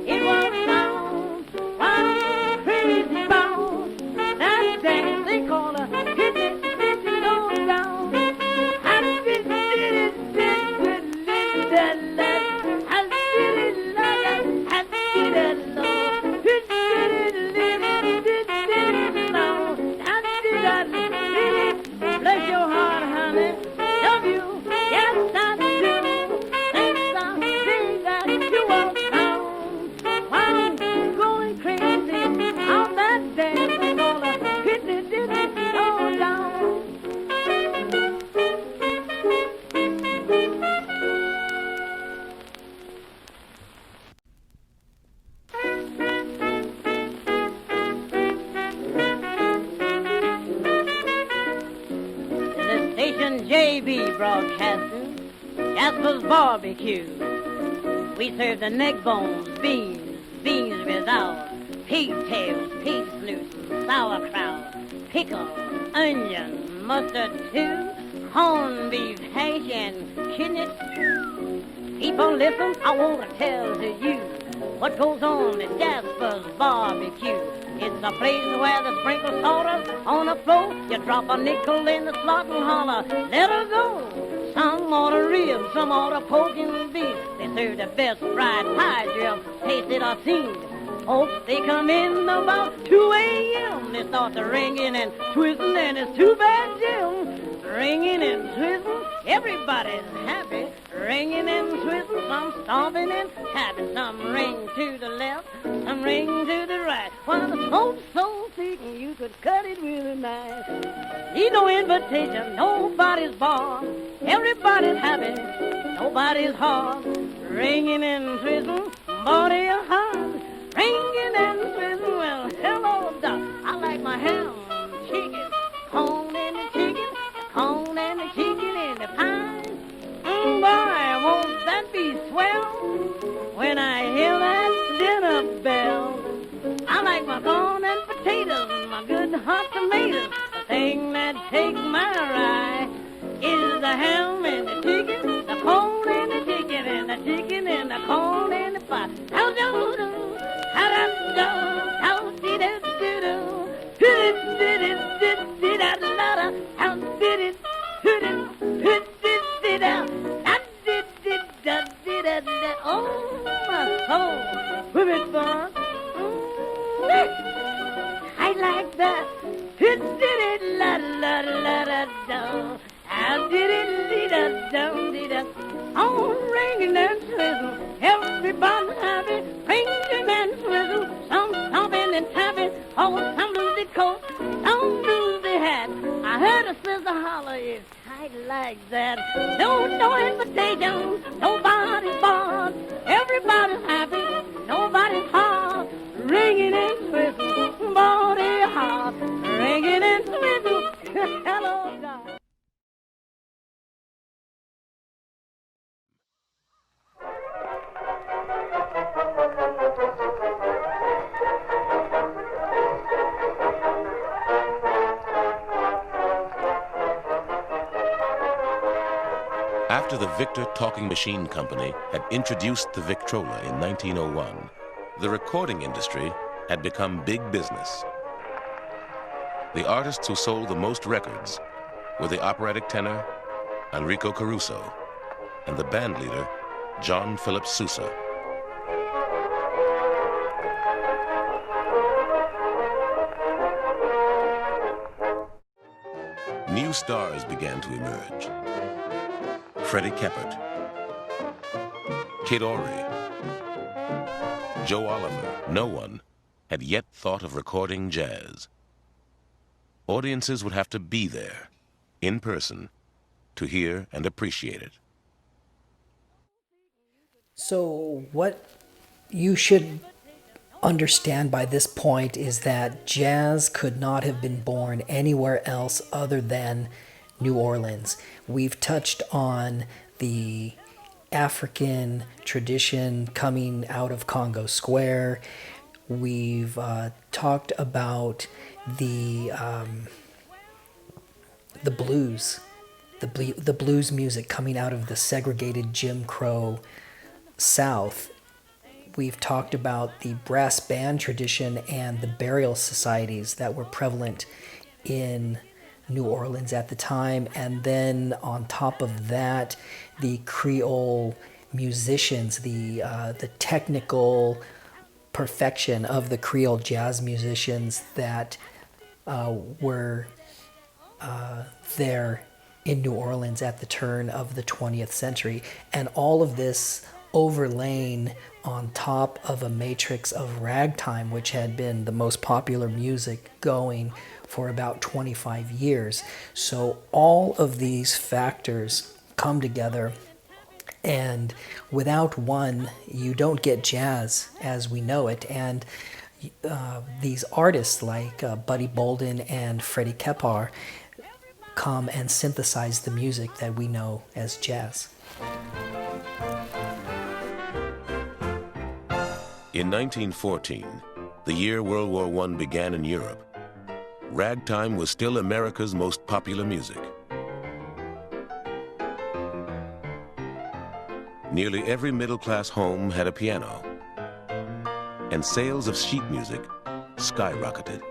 it was found, I'm crazy about that dance they call a hit it low down. I did it, bless your heart, honey. Love you, yes I do. Since I see that you were found, I'm going crazy on that dance. They call a hit it low down. The station JB broadcasting Jasper's Barbecue. We serve the neck bones, beans without, pigtails, pig snoots, sauerkraut, pickle, onion, mustard too, corned beef, hash, and kidney stew. People listen, I want to tell to you what goes on at Jasper's Barbecue. It's a place where they sprinkle sawdust on the floor. You drop a nickel in the slot and holler, let her go. Some order ribs, some order pork and beef. They serve the best fried pies you ever tasted or seen. Folks, they come in about 2 a.m. They start to ringing and twisting, and it's too bad, Jim. Ringing and twisting, everybody's happy. Ringing and twisting, some stomping and tapping. Some ring to the left, some ring to the right. While the folks so thinking you could cut it really nice. Need no invitation, nobody's born. Everybody's happy, nobody's hard. Ringing and twisting, body of heart. Ringing and twisting, well, hello, doc. I like my ham, chicken, corn and the chicken, corn and the chicken and the pie. Boy, won't that be swell when I hear that dinner bell. I like my corn and potatoes and my good hot tomatoes. The thing that takes my eye is the ham and the chicken, the corn and the chicken, and the chicken and the corn and the pie. How do do, how do do, how did it do do, did it da da da, how did it did it did da da da. Oh my soul, whip it fun. I like that. Did it la la la da da. How did it da da da. Oh, ringing and twistle, everybody's happy. Ringing and twistle, some stomping and tapping. Oh, some lose the coat, some lose the hat. I heard a sister holler, it's tight like that. No invitation, nobody's bored. Everybody's happy, nobody's hard. Ringing and twistle, body hard. Ringing and twistle, hello, God. After the Victor Talking Machine Company had introduced the Victrola in 1901, the recording industry had become big business. The artists who sold the most records were the operatic tenor, Enrico Caruso, and the band leader, John Philip Sousa. New stars began to emerge. Freddie Keppard, Kid Ory, Joe Oliver. No one had yet thought of recording jazz. Audiences would have to be there, in person, to hear and appreciate it. So what you should understand by this point is that jazz could not have been born anywhere else other than New Orleans. We've touched on the African tradition coming out of Congo Square. We've talked about the blues, the blues music coming out of the segregated Jim Crow South. We've talked about the brass band tradition and the burial societies that were prevalent in New Orleans at the time, and then on top of that, the Creole musicians, the technical perfection of the Creole jazz musicians that were there in New Orleans at the turn of the 20th century, and all of this overlain on top of a matrix of ragtime, which had been the most popular music going for about 25 years. So all of these factors come together, and without one, you don't get jazz as we know it. And these artists like Buddy Bolden and Freddie Keppard come and synthesize the music that we know as jazz. In 1914, the year World War I began in Europe, ragtime was still America's most popular music. Nearly every middle-class home had a piano, and sales of sheet music skyrocketed.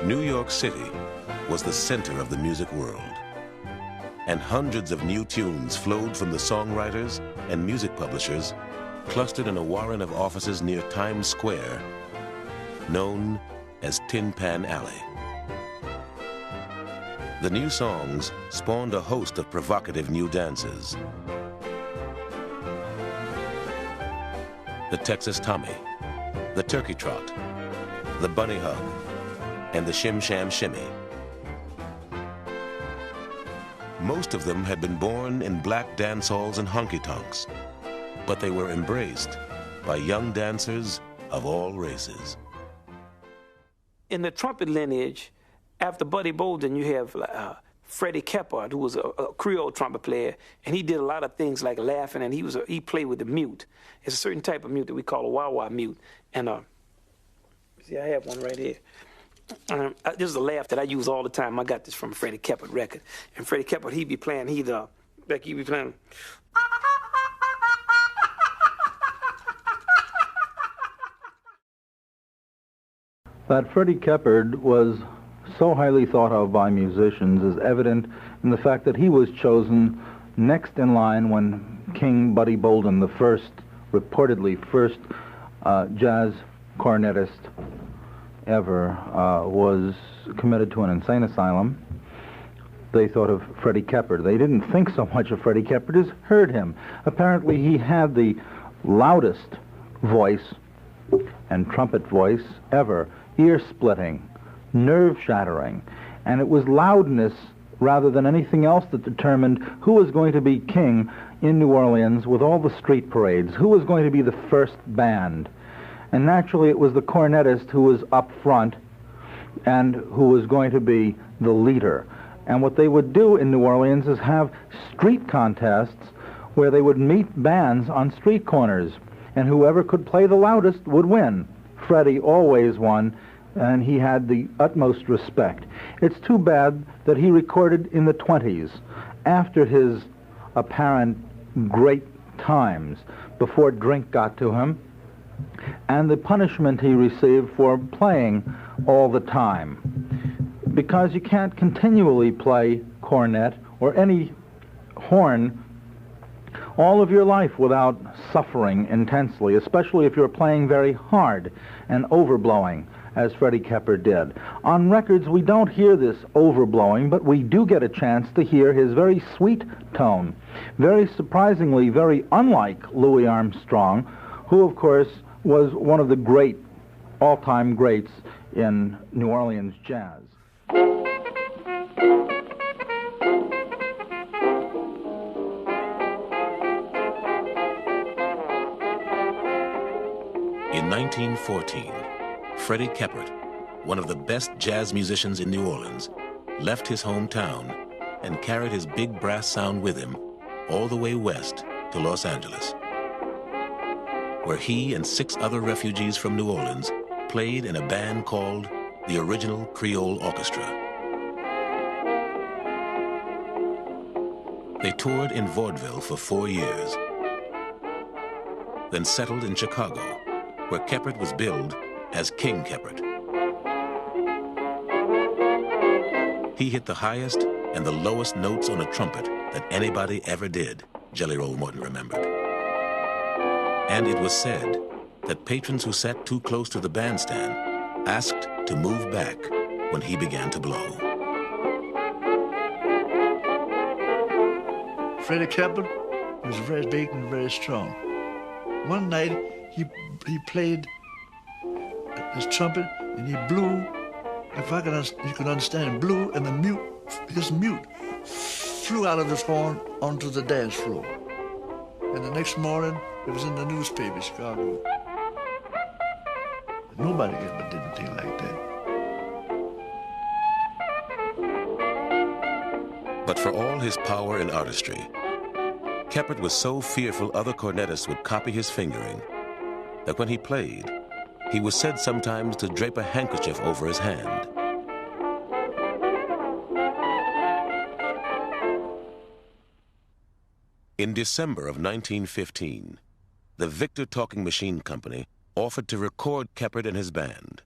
New York City was the center of the music world, and hundreds of new tunes flowed from the songwriters and music publishers clustered in a warren of offices near Times Square, known as Tin Pan Alley. The new songs spawned a host of provocative new dances. The Texas Tommy, the the turkey trot, the bunny hug, and the shim sham shimmy. Most of them had been born in black dance halls and honky-tonks, but they were embraced by young dancers of all races. In the trumpet lineage, after Buddy Bolden, you have Freddie Keppard, who was a Creole trumpet player, and he did a lot of things like laughing, and he played with the mute. It's a certain type of mute that we call a wah-wah mute. And see, I have one right here. This is a laugh that I use all the time. I got this from a Freddie Keppard record. And Freddie Keppard, he'd be playing, he'd be playing. That Freddie Keppard was so highly thought of by musicians is evident in the fact that he was chosen next in line when King Buddy Bolden, the reportedly first jazz cornetist ever, was committed to an insane asylum. They thought of Freddie Keppard. They didn't think so much of Freddie Keppard as heard him. Apparently he had the loudest voice and trumpet voice ever, ear-splitting, nerve-shattering, and it was loudness rather than anything else that determined who was going to be king in New Orleans with all the street parades, who was going to be the first band. And naturally it was the cornetist who was up front and who was going to be the leader. And what they would do in New Orleans is have street contests where they would meet bands on street corners, and whoever could play the loudest would win. Freddie always won, and he had the utmost respect. It's too bad that he recorded in the 20s, after his apparent great times, before drink got to him, and the punishment he received for playing all the time. Because you can't continually play cornet or any horn all of your life without suffering intensely, especially if you're playing very hard and overblowing, as Freddie Keppard did. On records, we don't hear this overblowing, but we do get a chance to hear his very sweet tone, very surprisingly, very unlike Louis Armstrong, who, of course, was one of the great, all-time greats in New Orleans jazz. In 1914, Freddie Keppard, one of the best jazz musicians in New Orleans, left his hometown and carried his big brass sound with him all the way west to Los Angeles, where he and 6 other refugees from New Orleans played in a band called the Original Creole Orchestra. They toured in vaudeville for 4 years, then settled in Chicago, where Keppard was billed as King Keppard. He hit the highest and the lowest notes on a trumpet that anybody ever did, Jelly Roll Morton remembered. And it was said that patrons who sat too close to the bandstand asked to move back when he began to blow. Freddie Keppard was very big and very strong. One night, he played his trumpet and he blew, you could understand, blew, and his mute flew out of his horn onto the dance floor. And the next morning, it was in the newspaper in Chicago. Nobody ever did anything like that. But for all his power and artistry, Keppard was so fearful other cornetists would copy his fingering that when he played, he was said sometimes to drape a handkerchief over his hand. In December of 1915, the Victor Talking Machine Company offered to record Keppard and his band.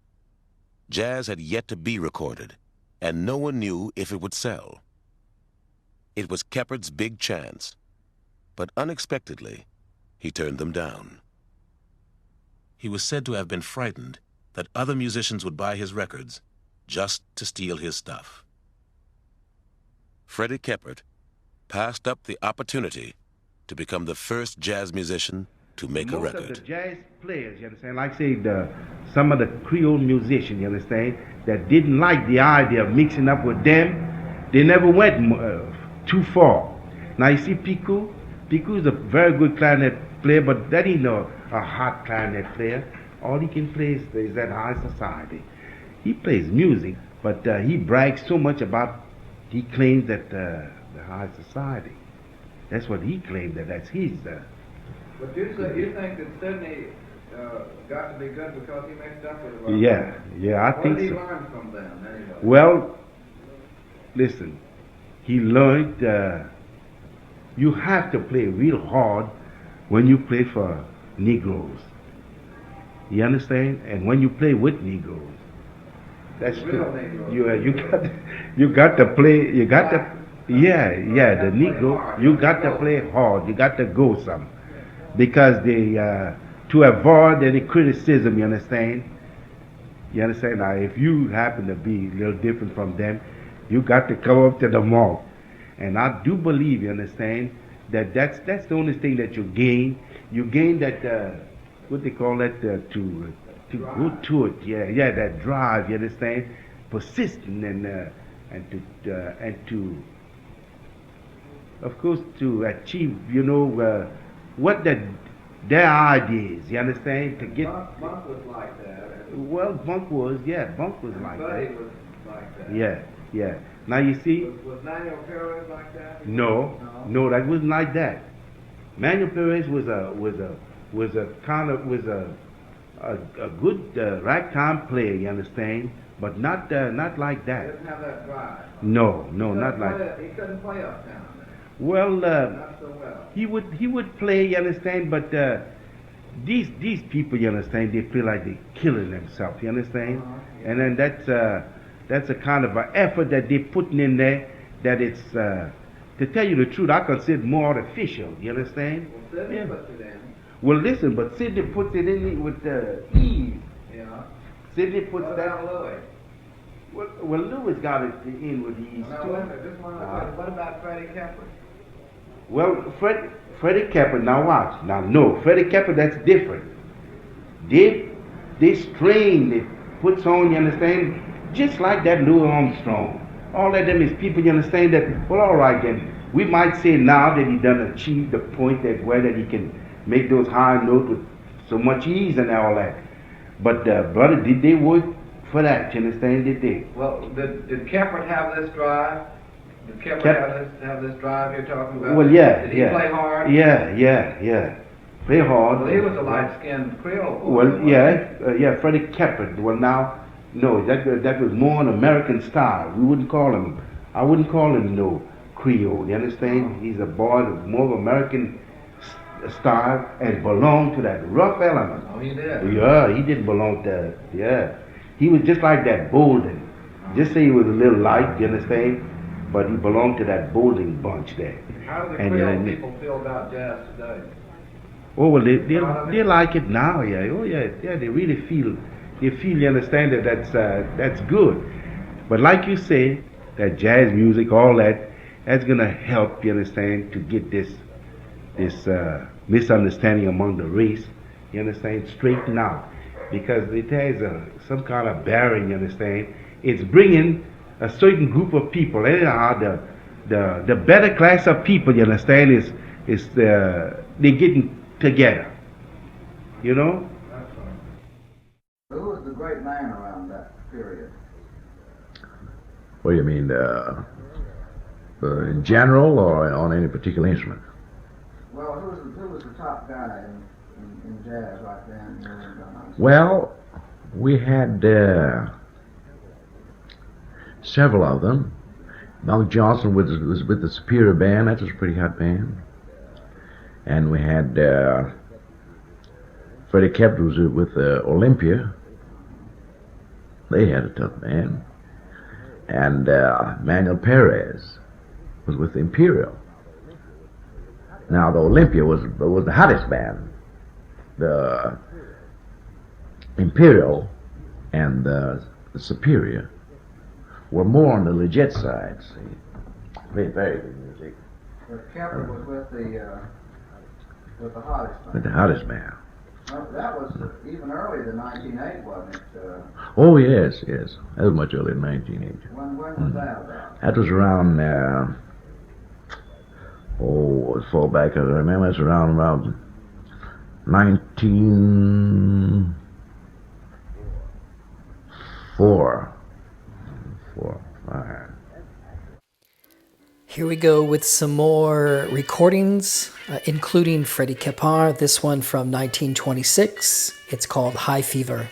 Jazz had yet to be recorded, and no one knew if it would sell. It was Keppard's big chance, but unexpectedly, he turned them down. He was said to have been frightened that other musicians would buy his records just to steal his stuff. Freddie Keppard passed up the opportunity to become the first jazz musician to make a Most record. of the jazz players, you understand, like say some of the Creole musicians, you understand, that didn't like the idea of mixing up with them, they never went too far. Now you see Picou is a very good clarinet player, but that ain't a hot clarinet player. All he can play is that high society. He plays music, but he brags so much about, he claims that the high society. That's what he claims, that's his. But you think that Sidney got to be good because he mixed up with them? Yeah, I think so. What did he learn from them anyway? Well, listen, he learned you have to play real hard when you play for Negroes. You understand? And when you play with Negroes, that's real Negroes. You got to play. You got to. Yeah, the Negro. You got to play hard. You got to go some, because they to avoid any criticism. You understand? You understand? Now, if you happen to be a little different from them, you got to come up to the mark. And I do believe, you understand, that's the only thing that you gain. You gain that what they call that to go to it. Yeah, that drive. You understand? Persistent and to of course to achieve. You know what their ideas. You understand? To get. Bunk was like that. Well, Bunk was like that. Buddy was like that. Yeah. Now you see. Was Manuel Perez like that? No, that wasn't like that. Manuel Perez was a good ragtime player. You understand? But not like that. He didn't have that drive. No, not like that. He couldn't play uptown. Well, not so well. He would play. You understand? But these people, you understand, they feel like they're killing themselves. You understand? Yeah. And then that's a kind of an effort that they're putting in there, that it's, to tell you the truth, I consider it more artificial. You understand? Well, Sidney puts it in. Well, listen, but Sidney puts it in with ease. Yeah. Sidney puts what that. About Louis? Well, Louis got it in with ease too. What about Freddie Keppard? Well, Freddie Keppard, now watch. Now, no, Freddie Keppard, that's different. They strain, they puts on, you understand, just like that Louis Armstrong. All of them is people, you understand, that, well, all right then, we might say now that he done achieved the point that he can make those high notes with so much ease and all that. But, brother, did they work for that, you understand, did they? Well, did Keppard have this drive? Did Keppard have this drive you're talking about? Well, yeah. Did he play hard? Yeah. Play hard. Well, he was a light-skinned Creole boy. Well, yeah, Freddie Keppard. Well, now, no, that was more an American style. I wouldn't call him no Creole, you understand? He's a boy of more of American style and belonged to that rough element. Oh, he did? Yeah, he didn't belong to, He was just like that Bolden. Just say he was a little light, you understand? But he belonged to that Bolden bunch there. How do the Creole people feel about jazz today? Oh, well, they like it now, yeah. Oh, yeah, they really feel, you understand, that's good. But like you say, that jazz music, all that's going to help, you understand, to get this misunderstanding among the race, you understand, straightened out. Because it has some kind of barrier, you understand. It's bringing a certain group of people, anyhow, the better class of people, you understand, is they're getting together, you know? That's right. Who was the great man around that period? What do you mean, in general or on any particular instrument? Well, who was the top guy in jazz right then? Well, we had several of them. Monk Johnson was with the Superior Band. That was a pretty hot band. And we had Freddie Keppard was with Olympia. They had a tough band. And Manuel Perez was with the Imperial. Now the Olympia was the hottest band. The Imperial and the Superior were more on the legit side. See, played very good music. But Keppard was with the With the hottest man. With the hottest man. Well, that was even earlier than 1908, wasn't it? Oh, yes, yes. That was much earlier than 1980. When was that about? That was around, as far back as I remember, it's around 1904. Here we go with some more recordings, including Freddie Keppard. This one from 1926. It's called High Fever.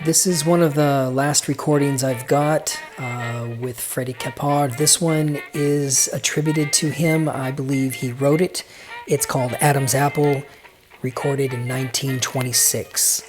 This is one of the last recordings I've got with Freddie Keppard. This one is attributed to him. I believe he wrote it. It's called Adam's Apple, recorded in 1926.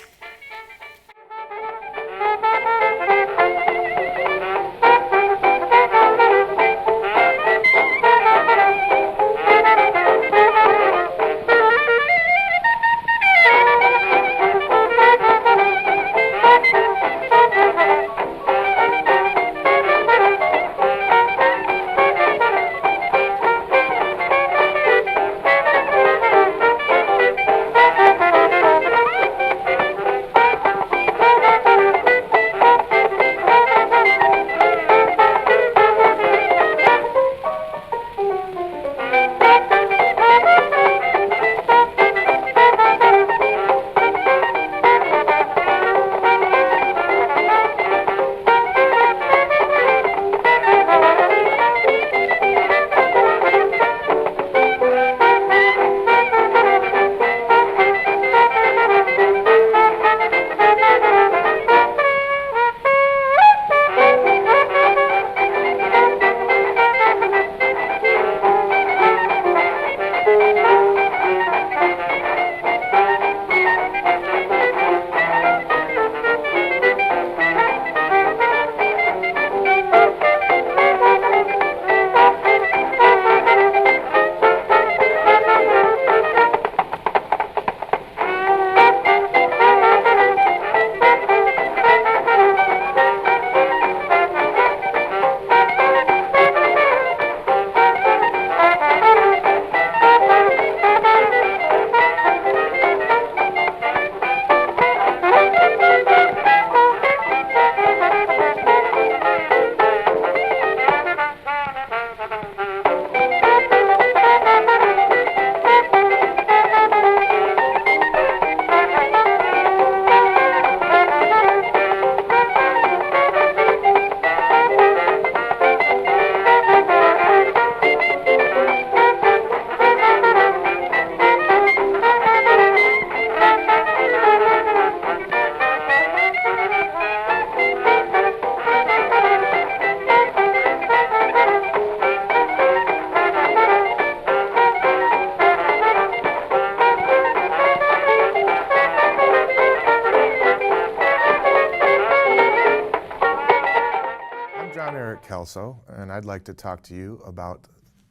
Art Kelso, and I'd like to talk to you about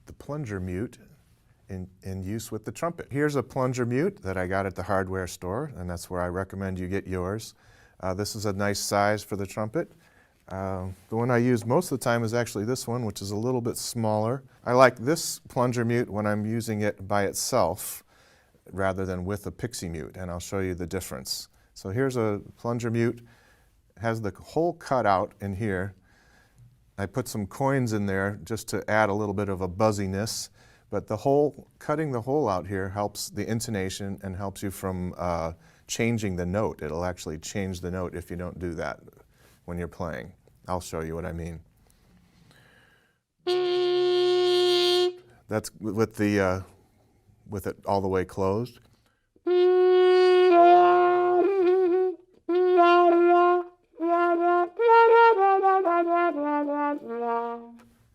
the plunger mute in use with the trumpet. Here's a plunger mute that I got at the hardware store, and that's where I recommend you get yours. This is a nice size for the trumpet. The one I use most of the time is actually this one, which is a little bit smaller. I like this plunger mute when I'm using it by itself rather than with a pixie mute, and I'll show you the difference. So here's a plunger mute. It has the hole cut out in here. I put some coins in there just to add a little bit of a buzziness, but the hole, cutting the hole out here helps the intonation and helps you from changing the note. It'll actually change the note if you don't do that when you're playing. I'll show you what I mean. That's with it all the way closed.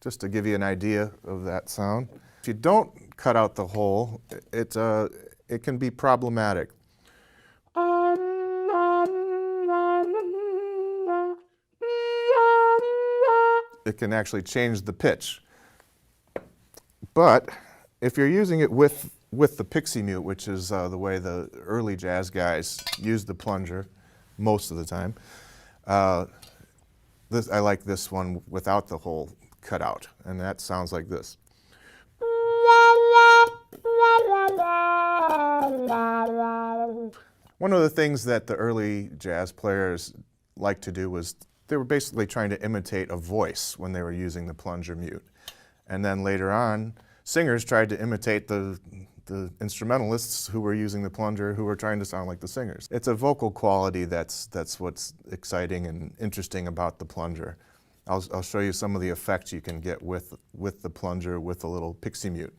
Just to give you an idea of that sound. If you don't cut out the hole, it can be problematic. It can actually change the pitch. But if you're using it with the pixie mute, which is the way the early jazz guys used the plunger most of the time, I like this one without the hole cut out, and that sounds like this. One of the things that the early jazz players liked to do was they were basically trying to imitate a voice when they were using the plunger mute. And then later on, singers tried to imitate the instrumentalists who were using the plunger, who were trying to sound like the singers. It's a vocal quality that's what's exciting and interesting about the plunger. I'll show you some of the effects you can get with the plunger with a little pixie mute.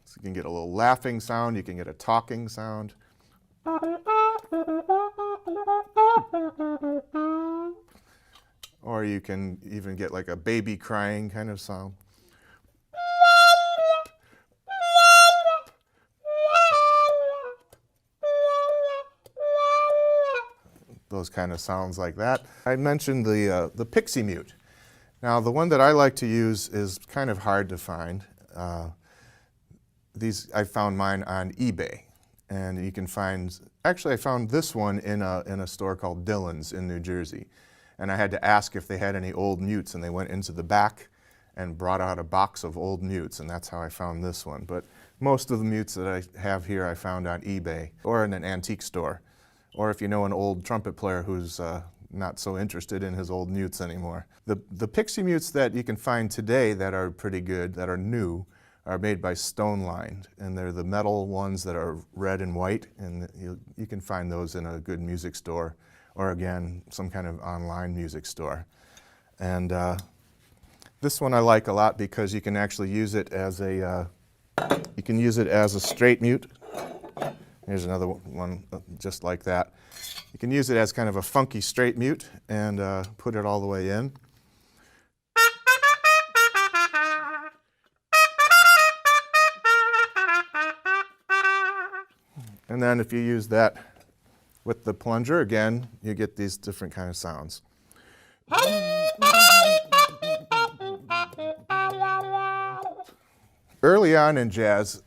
So you can get a little laughing sound, you can get a talking sound. Or you can even get like a baby crying kind of sound. Those kind of sounds like that. I mentioned the pixie mute. Now the one that I like to use is kind of hard to find. I found mine on eBay, and you can find. Actually, I found this one in a store called Dillon's in New Jersey, and I had to ask if they had any old mutes, and they went into the back and brought out a box of old mutes, and that's how I found this one. But most of the mutes that I have here I found on eBay or in an antique store. Or if you know an old trumpet player who's not so interested in his old mutes anymore. The pixie mutes that you can find today that are pretty good, that are new, are made by Stone Line, and they're the metal ones that are red and white, and you can find those in a good music store, or again, some kind of online music store. And this one I like a lot because you can actually use it as a straight mute. Here's another one just like that. You can use it as kind of a funky straight mute and put it all the way in. And then if you use that with the plunger, again, you get these different kind of sounds. Early on in jazz,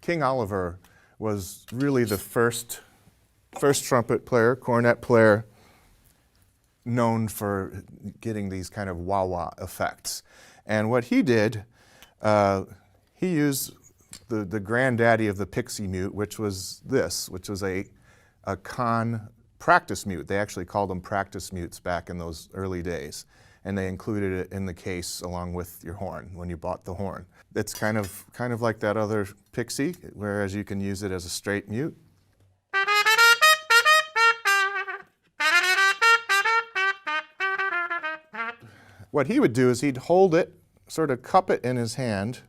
King Oliver was really the first trumpet player, cornet player, known for getting these kind of wah-wah effects. And what he did, he used the granddaddy of the pixie mute, which was a con practice mute. They actually called them practice mutes back in those early days. And they included it in the case along with your horn when you bought the horn. It's kind of like that other pixie, whereas you can use it as a straight mute. What he would do is he'd hold it, sort of cup it in his hand,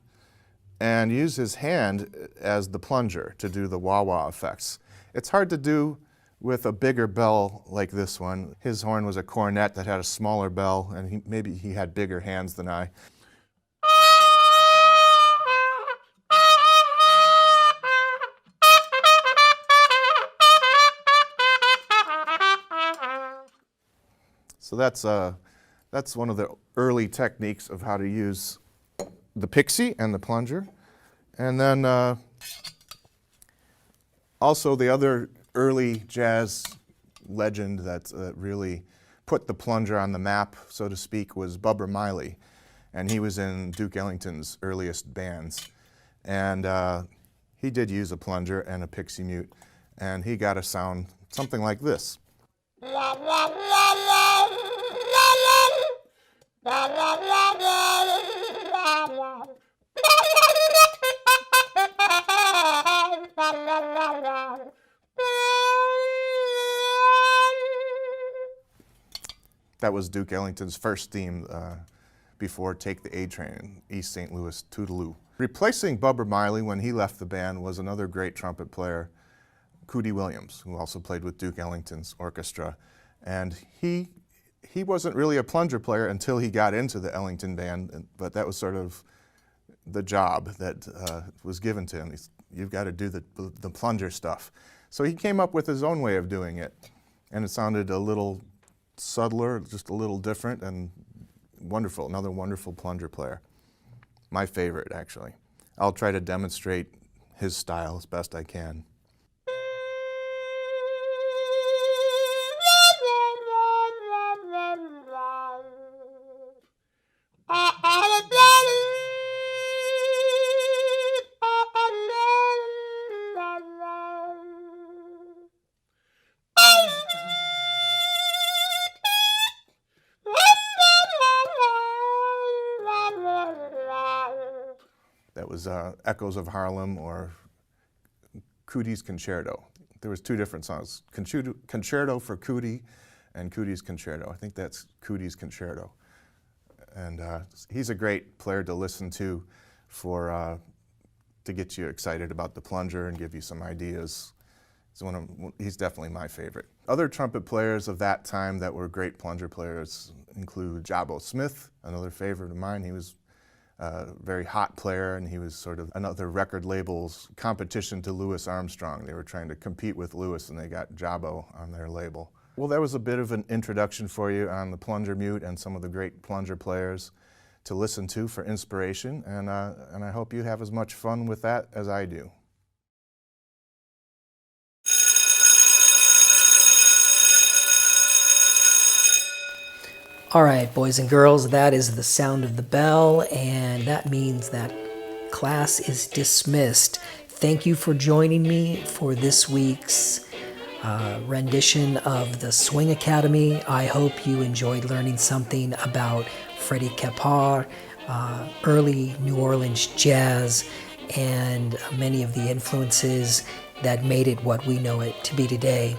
and use his hand as the plunger to do the wah-wah effects. It's hard to do with a bigger bell like this one. His horn was a cornet that had a smaller bell, and maybe he had bigger hands than I. So that's one of the early techniques of how to use the pixie and the plunger. And then also the other early jazz legend that really put the plunger on the map, so to speak, was Bubba Miley. And he was in Duke Ellington's earliest bands. And he did use a plunger and a pixie mute, and he got a sound something like this. That was Duke Ellington's first theme before Take the A Train in East St. Louis, Toodaloo. Replacing Bubba Miley when he left the band was another great trumpet player, Cootie Williams, who also played with Duke Ellington's orchestra. And he wasn't really a plunger player until he got into the Ellington band, but that was sort of the job that was given to him. You've got to do the plunger stuff. So he came up with his own way of doing it, and it sounded a little subtler, just a little different, and wonderful, another wonderful plunger player. My favorite, actually. I'll try to demonstrate his style as best I can. That was Echoes of Harlem or Cootie's Concerto. There was two different songs, Concerto for Cootie and Cootie's Concerto. I think that's Cootie's Concerto. And he's a great player to listen to to get you excited about the plunger and give you some ideas. He's definitely my favorite. Other trumpet players of that time that were great plunger players include Jabbo Smith, another favorite of mine. He was a very hot player, and he was sort of another record label's competition to Louis Armstrong. They were trying to compete with Louis, and they got Jabbo on their label. Well, that was a bit of an introduction for you on the plunger mute and some of the great plunger players to listen to for inspiration, and I hope you have as much fun with that as I do. All right, boys and girls, that is the sound of the bell, and that means that class is dismissed. Thank you for joining me for this week's rendition of the Swing Academy. I hope you enjoyed learning something about Freddie Keppard, early New Orleans jazz, and many of the influences that made it what we know it to be today.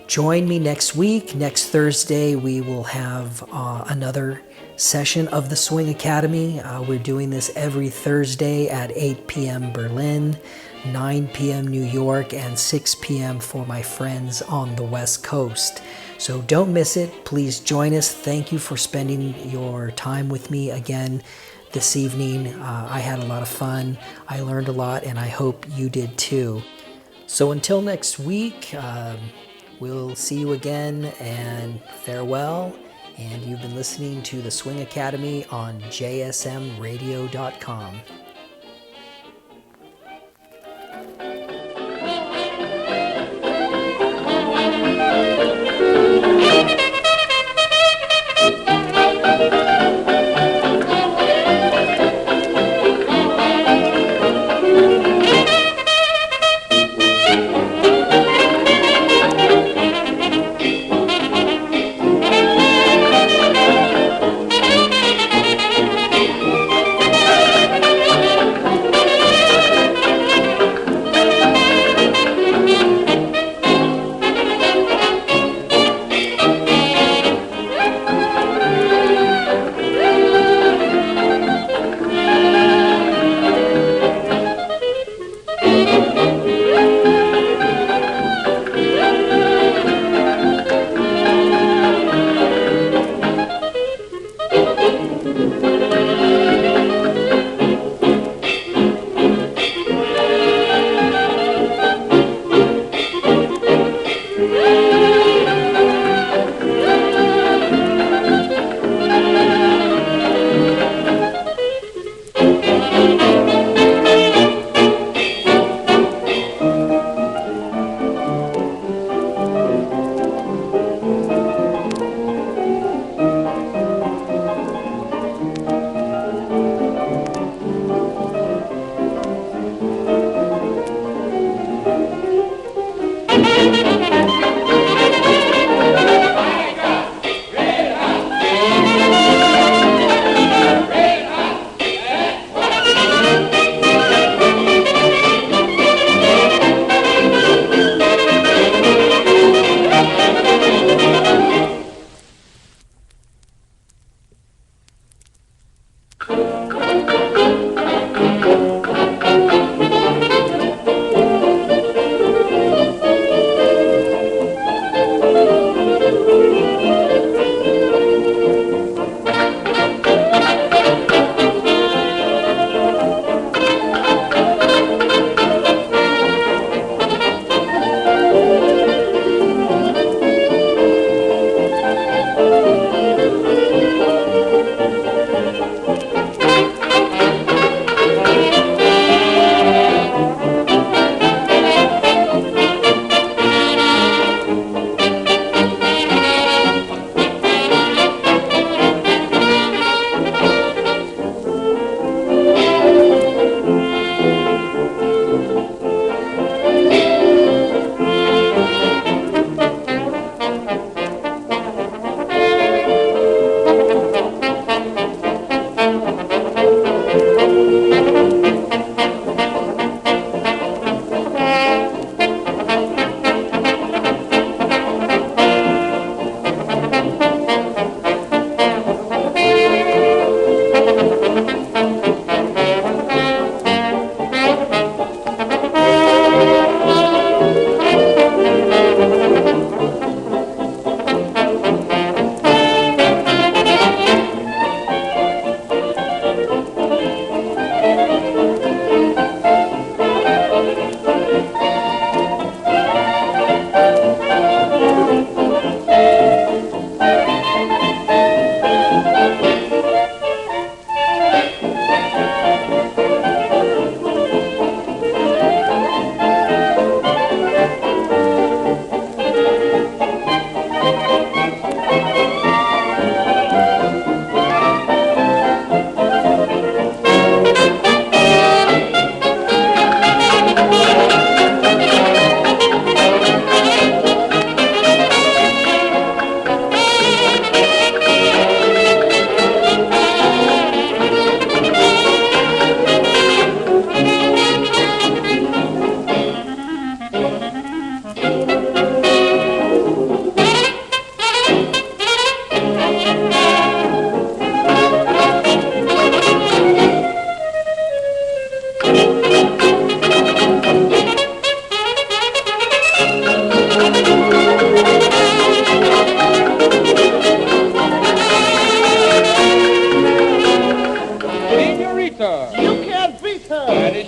Join me next week. Next Thursday, we will have another session of the Swing Academy. We're doing this every Thursday at 8 p.m. Berlin, 9 p.m. New York, and 6 p.m. for my friends on the West Coast. So don't miss it. Please join us. Thank you for spending your time with me again this evening. I had a lot of fun. I learned a lot, and I hope you did too. So until next week, we'll see you again, and farewell. And you've been listening to the Swing Academy on jsmradio.com.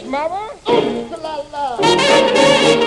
mama. Oops, la la.